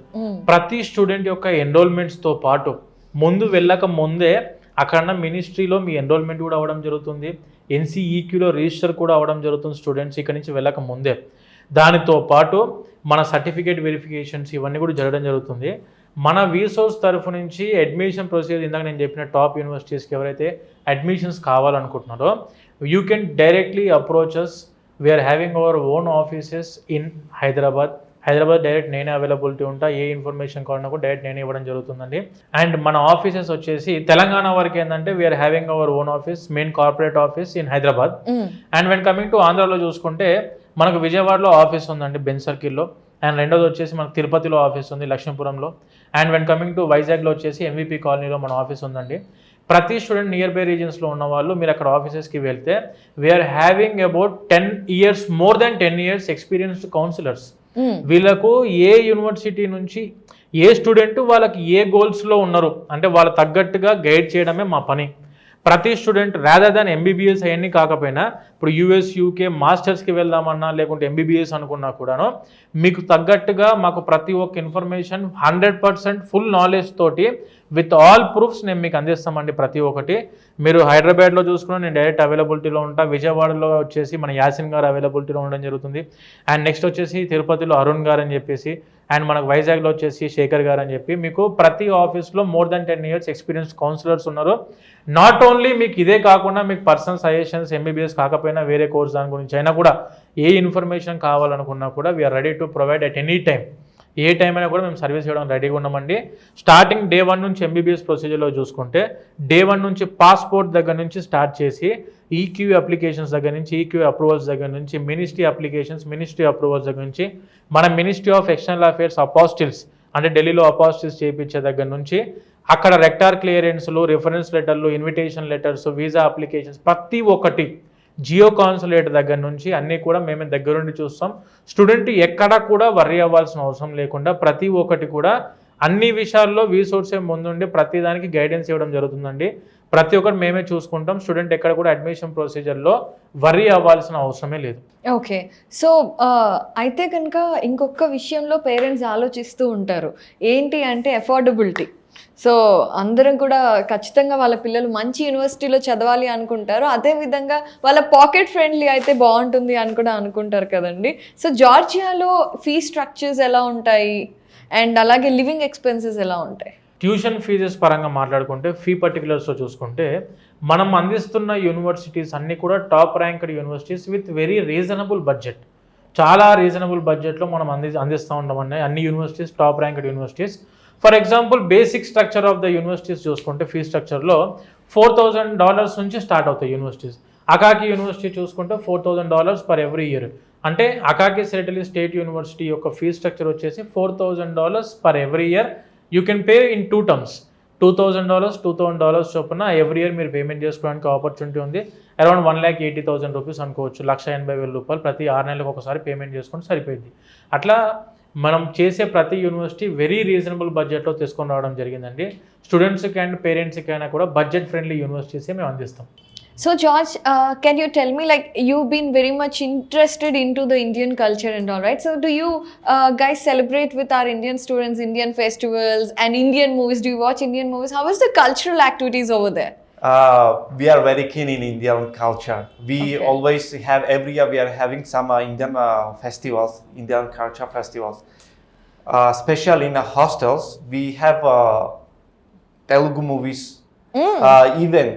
ప్రతి స్టూడెంట్ యొక్క ఎన్రోల్మెంట్స్తో పాటు ముందు వెళ్ళక ముందే అక్కడ మినిస్ట్రీలో మీ ఎన్రోల్మెంట్ కూడా అవ్వడం జరుగుతుంది, NCEQలో రిజిస్టర్ కూడా అవ్వడం జరుగుతుంది స్టూడెంట్స్ ఇక్కడ నుంచి వెళ్ళక ముందే. దానితో పాటు మన సర్టిఫికేట్ వెరిఫికేషన్స్ ఇవన్నీ కూడా జరగడం జరుగుతుంది. మన VSOURCE తరఫు నుంచి అడ్మిషన్ ప్రొసీజర్ ఇందాక నేను చెప్పిన టాప్ యూనివర్సిటీస్కి ఎవరైతే అడ్మిషన్స్ కావాలనుకుంటున్నారో you can directly approach us. We are having our own offices in Hyderabad direct నేనే అవైలబిలిటీ ఉంటా, ఏ ఇన్ఫర్మేషన్ కావాలన్నా కూడా డైరెక్ట్ నేనే ఇవ్వడం జరుగుతుందండి. అండ్ మన ఆఫీసెస్ వచ్చేసి తెలంగాణ వరకు ఏంటంటే we are having our own office, main corporate office in Hyderabad. And when coming to ఆంధ్రాలో చూసుకుంటే మనకు విజయవాడలో ఆఫీస్ ఉందండి, బెంచ్ సర్కిల్లో. అండ్ రెండోది వచ్చేసి మనకు తిరుపతిలో ఆఫీస్ ఉంది, లక్ష్మీపురంలో. అండ్ వెన్ కమింగ్ టు వైజాగ్లో వచ్చేసి MVP కాలనీలో మన ఆఫీస్ ఉందండి. ప్రతి స్టూడెంట్ నియర్ బై రీజన్స్లో ఉన్న వాళ్ళు మీరు అక్కడ ఆఫీసెస్కి వెళ్తే we are having about 10 years, more than 10 years experienced counsellors. వీళ్ళకు ఏ యూనివర్సిటీ నుంచి ఏ స్టూడెంట్ వాళ్ళకి ఏ గోల్స్లో ఉన్నారు అంటే వాళ్ళ తగ్గట్టుగా గైడ్ చేయడమే మా పని. ప్రతి స్టూడెంట్ రాదర్ దాన్ MBBS అవన్నీ కాకపోయినా ఇప్పుడు US UK మాస్టర్స్కి వెళ్దామన్నా లేకుంటే MBBS అనుకున్నా కూడాను మీకు తగ్గట్టుగా మాకు ప్రతి ఒక్క ఇన్ఫర్మేషన్ 100% ఫుల్ నాలెడ్జ్ తోటి విత్ ఆల్ ప్రూఫ్స్ నేను మీకు అందిస్తామండి. ప్రతి ఒక్కటి మీరు హైదరాబాద్లో చూసుకున్నా నేను డైరెక్ట్ అవైలబిలిటీలో ఉంటా, విజయవాడలో వచ్చేసి మన యాసిన్ గారు అవైలబిలిటీలో ఉండడం జరుగుతుంది. అండ్ నెక్స్ట్ వచ్చేసి తిరుపతిలో అరుణ్ గారు అని చెప్పేసి, అండ్ మనకు వైజాగ్లో వచ్చేసి శేఖర్ గారు అని చెప్పి మీకు ప్రతి ఆఫీస్లో more than 10 years experience counsellors ఉన్నారు. నాట్ ఓన్లీ మీకు ఇదే కాకుండా మీకు పర్సనల్ సజెషన్స్ MBBS కాకపోయినా వేరే కోర్స్ దాని గురించి అయినా కూడా ఏ ఇన్ఫర్మేషన్ కావాలనుకున్నా కూడా we are ready to provide at any time. ఏ టైం అయినా కూడా మేము సర్వీస్ ఇవ్వడం రెడీగా ఉన్నామండి. స్టార్టింగ్ day 1 నుంచి MBBS ప్రొసీజర్లో చూసుకుంటే day 1 నుంచి పాస్పోర్ట్ దగ్గర నుంచి స్టార్ట్ చేసి EQ అప్లికేషన్స్ దగ్గర నుంచి EQ అప్రూవల్స్ దగ్గర నుంచి మినిస్ట్రీ అప్లికేషన్స్, మినిస్ట్రీ అప్రూవల్స్ దగ్గర నుంచి మన మినిస్ట్రీ ఆఫ్ ఎక్స్టర్నల్ అఫేర్స్ అపాస్టిల్స్ అంటే ఢిల్లీలో అపాస్టిల్స్ చేయించే దగ్గర నుంచి అక్కడ రెక్టార్ క్లియరెన్స్లు, రిఫరెన్స్ లెటర్లు, ఇన్విటేషన్ లెటర్స్, వీసా అప్లికేషన్స్ ప్రతి ఒక్కటి జియో కాన్సులేట్ దగ్గర నుంచి అన్నీ కూడా మేమే దగ్గరుండి చూస్తాం. స్టూడెంట్ ఎక్కడ కూడా వర్రీ అవ్వాల్సిన అవసరం లేకుండా ప్రతి ఒక్కటి కూడా అన్ని విషయాల్లో VSOURCE ముందుండి ప్రతి దానికి గైడెన్స్ ఇవ్వడం జరుగుతుందండి. ప్రతి ఒక్కటి మేమే చూసుకుంటాం. స్టూడెంట్ ఎక్కడ కూడా అడ్మిషన్ ప్రొసీజర్లో వర్రీ అవ్వాల్సిన అవసరమే లేదు. ఓకే. సో అయితే కనుక ఇంకొక విషయంలో పేరెంట్స్ ఆలోచిస్తూ ఉంటారు, ఏంటి అంటే అఫోర్డబిలిటీ. సో అందరం కూడా ఖచ్చితంగా వాళ్ళ పిల్లలు మంచి యూనివర్సిటీలో చదవాలి అనుకుంటారు. అదేవిధంగా వాళ్ళ పాకెట్ ఫ్రెండ్లీ అయితే బాగుంటుంది అని కూడా అనుకుంటారు కదండి. సో జార్జియాలో ఫీ స్ట్రక్చర్స్ ఎలా ఉంటాయి అండ్ అలాగే లివింగ్ ఎక్స్పెన్సెస్ ఎలా ఉంటాయి? ట్యూషన్ ఫీజెస్ పరంగా మాట్లాడుకుంటే ఫీ పర్టికులర్స్లో చూసుకుంటే మనం అందిస్తున్న యూనివర్సిటీస్ అన్నీ కూడా top ranked universities with very reasonable budget. చాలా రీజనబుల్ బడ్జెట్లో మనం అందిస్తూ ఉంటామన్నాయి అన్ని universities, top ranked universities. For example basic structure of the universities చూసుకుంటే ఫీ స్ట్రక్చర్లో $4,000 నుంచి స్టార్ట్ అవుతాయి యూనివర్సిటీస్. అకాకి యూనివర్సిటీ చూసుకుంటే $4,000 పర్ ఎవ్రీ ఇయర్. అంటే అకాకి సెరటలీ స్టేట్ యూనివర్సిటీ యొక్క ఫీ స్ట్రక్చర్ వచ్చేసి $4,000 per every year. You can pay in 2 terms, $2,000 చొప్పున ఎవ్రీ ఇయర్ మీరు payment చేసుకోవడానికి ఆపర్చునిటీ ఉంది. అరౌండ్ 1,80,000 రూపీస్ అనుకోవచ్చు, ₹1,80,000 ప్రతి 6 నెలలకు ఒకసారి పేమెంట్ చేసుకుంటే సరిపోయింది. అట్లా మనం చేసే ప్రతి యూనివర్సిటీ వెరీ రీజనబుల్ బడ్జెట్లో తీసుకొని రావడం జరిగిందండి. స్టూడెంట్స్కి అండ్ పేరెంట్స్కి అయినా కూడా బడ్జెట్ ఫ్రెండ్లీ యూనివర్సిటీసే మేము అందిస్తాం. So George, can you tell me, like, you've been very much interested into the Indian culture and all, right? So do you guys celebrate with our Indian students Indian festivals and Indian movies? Do you watch Indian movies? How is the cultural activities over there? We are very keen in Indian culture. We always have, every year we are having some Indian festivals, Indian culture festivals. Especially in the hostels, we have Telugu movies. Even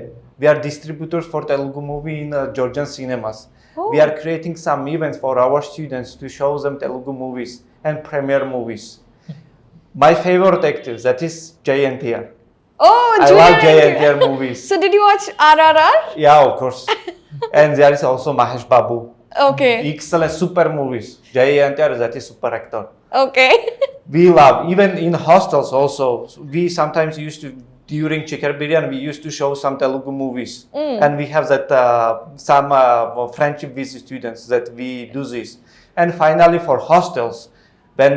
we are distributors for Telugu movie in Georgian cinemas. We are creating some events for our students to show them Telugu movies and premiere movies. My favorite actor, that is JNTR. Oh, I love JNTR movies. So did you watch RRR? Yeah, of course. And there is also Mahesh Babu. Okay. Excellent, super movies. JNTR, that is super actor. Okay. We love, even in hostels also, we sometimes used to, during Chicken Biryani, we used to show some Telugu movies. And we have that some friendship with students that we do this. And finally for hostels, when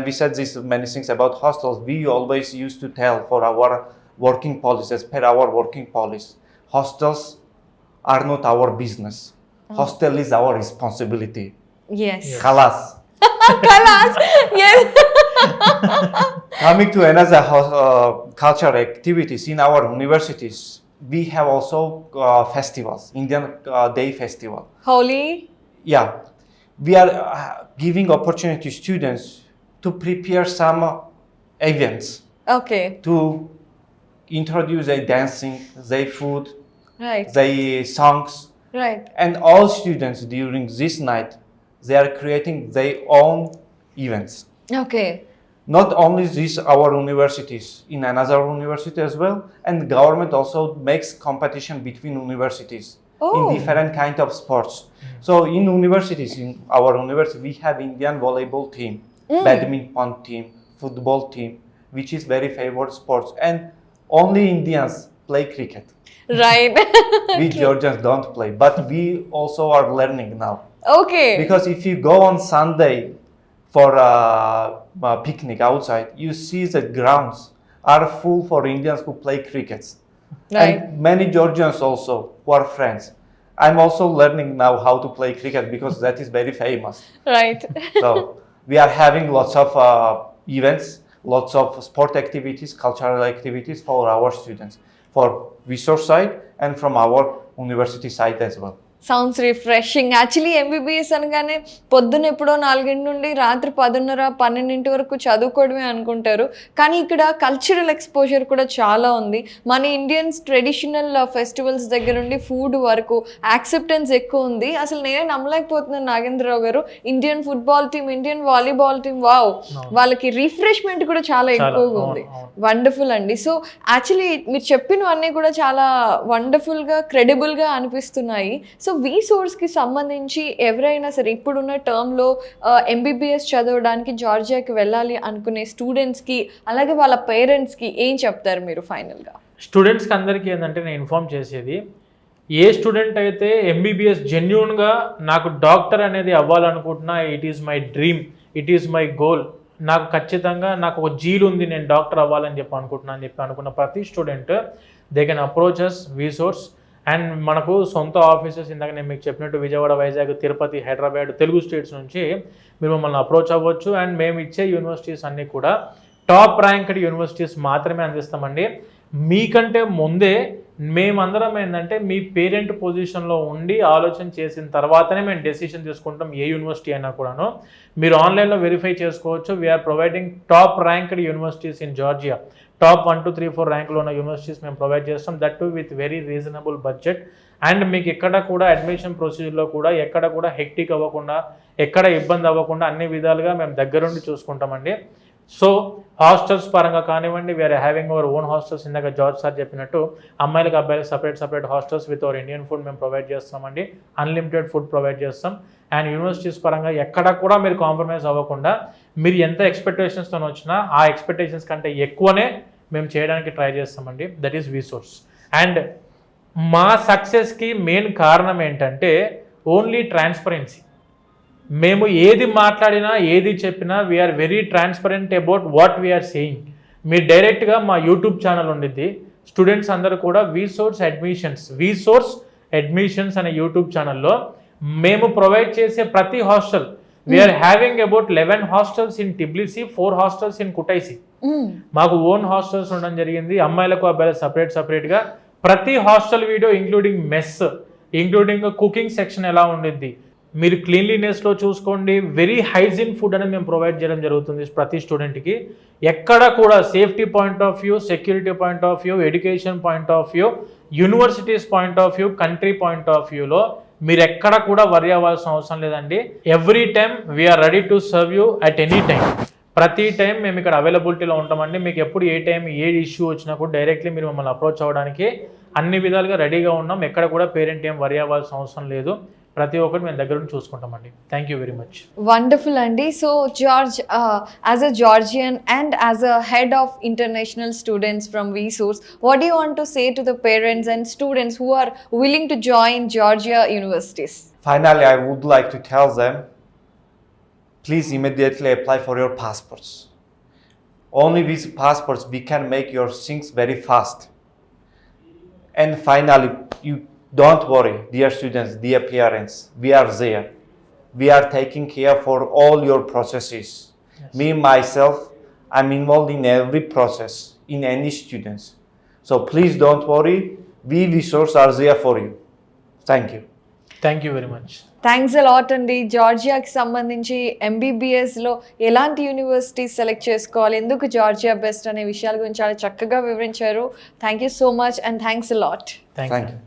we said this many things about hostels, we always used to tell for our working policy, as per our working policy, hostels are not our business. Hostel is our responsibility. Yes. Khalas. Kalas. Yes. Coming to another cultural activities in our universities, we have also festivals, Indian Day Festival. Holi. Yeah, we are giving opportunity to students to prepare some events, Okay. to introduce their dancing, their food, Right. their songs, Right. and all students during this night, they are creating their own events. Okay. Not only this, our universities, in another university as well, and government also makes competition between universities in different kind of sports. So in universities, in our university, we have Indian volleyball team, badminton team, football team, which is very favored sports, and only Indians play cricket. Right. We Georgians don't play, but we also are learning now. Okay. Because if you go on Sunday for a picnic outside, you see the grounds are full for Indians who play crickets. Right. And many Georgians also who are friends. I'm also learning now how to play cricket because that is very famous. Right. So we are having lots of events, lots of sport activities, cultural activities for our students, for VSOURCE side and from our university side as well. Sounds refreshing. Actually MBBS అనగానే పొద్దున ఎప్పుడో 4 నుండి రాత్రి 10:30-12 వరకు చదువుకోవడమే అనుకుంటారు. కానీ ఇక్కడ cultural exposure కూడా చాలా ఉంది. మన ఇండియన్స్ ట్రెడిషనల్ ఫెస్టివల్స్ దగ్గర నుండి ఫుడ్ వరకు యాక్సెప్టెన్స్ ఎక్కువ ఉంది. అసలు నేనే నమ్మలేకపోతున్నాను నాగేంద్రరావు గారు. Indian football team, Indian volleyball team, wow, వాళ్ళకి రిఫ్రెష్మెంట్ కూడా చాలా ఎక్కువగా ఉంది. వండర్ఫుల్ అండి. సో యాక్చువల్లీ మీరు చెప్పినవన్నీ కూడా చాలా వండర్ఫుల్గా, క్రెడిబుల్గా అనిపిస్తున్నాయి. సో VSOURCEకి సంబంధించి ఎవరైనా సరే ఇప్పుడున్న టర్మ్లో ఎంబీబీఎస్ చదవడానికి జార్జియాకి వెళ్ళాలి అనుకునే స్టూడెంట్స్కి, అలాగే వాళ్ళ పేరెంట్స్కి ఏం చెప్తారు మీరు ఫైనల్గా? స్టూడెంట్స్కి అందరికీ ఏంటంటే నేను ఇన్ఫార్మ్ చేసేది, ఏ స్టూడెంట్ అయితే ఎంబీబీఎస్ జెన్యూన్గా నాకు డాక్టర్ అనేది అవ్వాలనుకుంటున్నా, it is my dream, it is my goal, నాకు ఖచ్చితంగా నాకు ఒక జీల్ ఉంది, నేను డాక్టర్ అవ్వాలని చెప్పి అనుకుంటున్నా అని చెప్పి అనుకున్న ప్రతి student they can approach us VSOURCE. And మనకు సొంత ఆఫీసెస్ ఇందాక నేను మీకు చెప్పినట్టు విజయవాడ, వైజాగ్, తిరుపతి, హైదరాబాద్, తెలుగు స్టేట్స్ నుంచి మీరు మమ్మల్ని అప్రోచ్ అవ్వచ్చు. అండ్ మేము ఇచ్చే యూనివర్సిటీస్ అన్నీ కూడా టాప్ ర్యాంక్డ్ యూనివర్సిటీస్ మాత్రమే అందిస్తామండి. మీకంటే ముందే మేమందరం ఏంటంటే మీ పేరెంట్ పొజిషన్లో ఉండి ఆలోచన చేసిన తర్వాతనే మేము డెసిషన్ తీసుకుంటాం ఏ యూనివర్సిటీ అయినా కూడాను. మీరు ఆన్లైన్లో వెరిఫై చేసుకోవచ్చు. We are providing top ranked universities in Georgia. Top 1, 2, 3, 4 ర్యాంక్లో ఉన్న యూనివర్సిటీస్ మేము ప్రొవైడ్ చేస్తాం, that too with very reasonable budget. And మీకు ఎక్కడ కూడా అడ్మిషన్ ప్రొసీజర్లో కూడా ఎక్కడ కూడా హెక్టిక్ అవ్వకుండా, ఎక్కడ ఇబ్బంది అవ్వకుండా అన్ని విధాలుగా మేము దగ్గరుండి చూసుకుంటామండి. సో హాస్టల్స్ పరంగా కానివ్వండి, we are having our own hostels. ఇందాక జార్జ్ సార్ చెప్పినట్టు అమ్మాయిలకు అబ్బాయిలకు separate hostels with our Indian food మేము ప్రొవైడ్ చేస్తామండి. అన్లిమిటెడ్ ఫుడ్ ప్రొవైడ్ చేస్తాం. అండ్ యూనివర్సిటీస్ పరంగా ఎక్కడ కూడా మీరు కాంప్రమైజ్ అవ్వకుండా, మీరు ఎంత ఎక్స్పెక్టేషన్స్తో వచ్చినా ఆ ఎక్స్పెక్టేషన్స్ కంటే ఎక్కువనే మేము చేయడానికి ట్రై చేస్తామండి. That is VSOURCE. అండ్ మా సక్సెస్కి మెయిన్ కారణం ఏంటంటే ఓన్లీ ట్రాన్స్పరెన్సీ. మేము ఏది మాట్లాడినా ఏది చెప్పినా we are very transparent about what we are saying. మీరు డైరెక్ట్గా మా యూట్యూబ్ ఛానల్ ఉండిద్ది. స్టూడెంట్స్ అందరూ కూడా VSOURCE అడ్మిషన్స్ అనే యూట్యూబ్ ఛానల్లో మేము ప్రొవైడ్ చేసే ప్రతి hostel, we are having about 11 hostels in Tbilisi, 4 hostels in Kutaisi. మాకు ఓన్ హాస్టల్స్ ఉండడం జరిగింది. అమ్మాయిలకు అబ్బాయిలకు సపరేట్గా ప్రతి hostel video including mess, including cooking section ఎలా ఉండిద్ది, మీరు క్లీన్లీనెస్లో చూసుకోండి. వెరీ హైజీన్ ఫుడ్ అనేది మేము ప్రొవైడ్ చేయడం జరుగుతుంది ప్రతి స్టూడెంట్కి. ఎక్కడ కూడా safety point of view, security point of view, education point of view, universities point of view, country point of వ్యూలో మీరు ఎక్కడ కూడా వరి అవ్వాల్సిన అవసరం లేదండి. Every time we are ready to serve you at any time. ప్రతి టైం మేము ఇక్కడ అవైలబిలిటీలో ఉంటామండి. మీకు ఎప్పుడు ఏ టైం ఏ ఇష్యూ వచ్చినా కూడా డైరెక్ట్లీ మీరు మమ్మల్ని అప్రోచ్ అవ్వడానికి అన్ని విధాలుగా రెడీగా ఉన్నాం. ఎక్కడ కూడా పేరెంట్ ఏం వరి అవ్వాల్సిన అవసరం లేదు. ప్రతి ఒక్కటి మేము దగ్గర నుంచి చూసుకుంటామండి. Thank you very much. Wonderful అండి. So George, as a Georgian and as a head of international students from VSOURCE, what do you want to say to the parents and students who are willing to join Georgia universities? Finally, I would like to tell them, please immediately apply for your passports. Only with passports we can make your things very fast. And finally, you don't worry, dear students, dear parents, we are there. We are taking care for all your processes. Yes. Me, myself, I'm involved in every process, in any students. So please don't worry, we VSOURCE are there for you. Thank you. Thank you very much. Thanks a lot అండి. జార్జియాకి సంబంధించి MBBSలో ఎలాంటి universities select చేసుకోవాలి, ఎందుకు Georgia best అనే విషయాల గురించి చాలా చక్కగా వివరించారు. Thank you so much and thanks a lot. Thank you.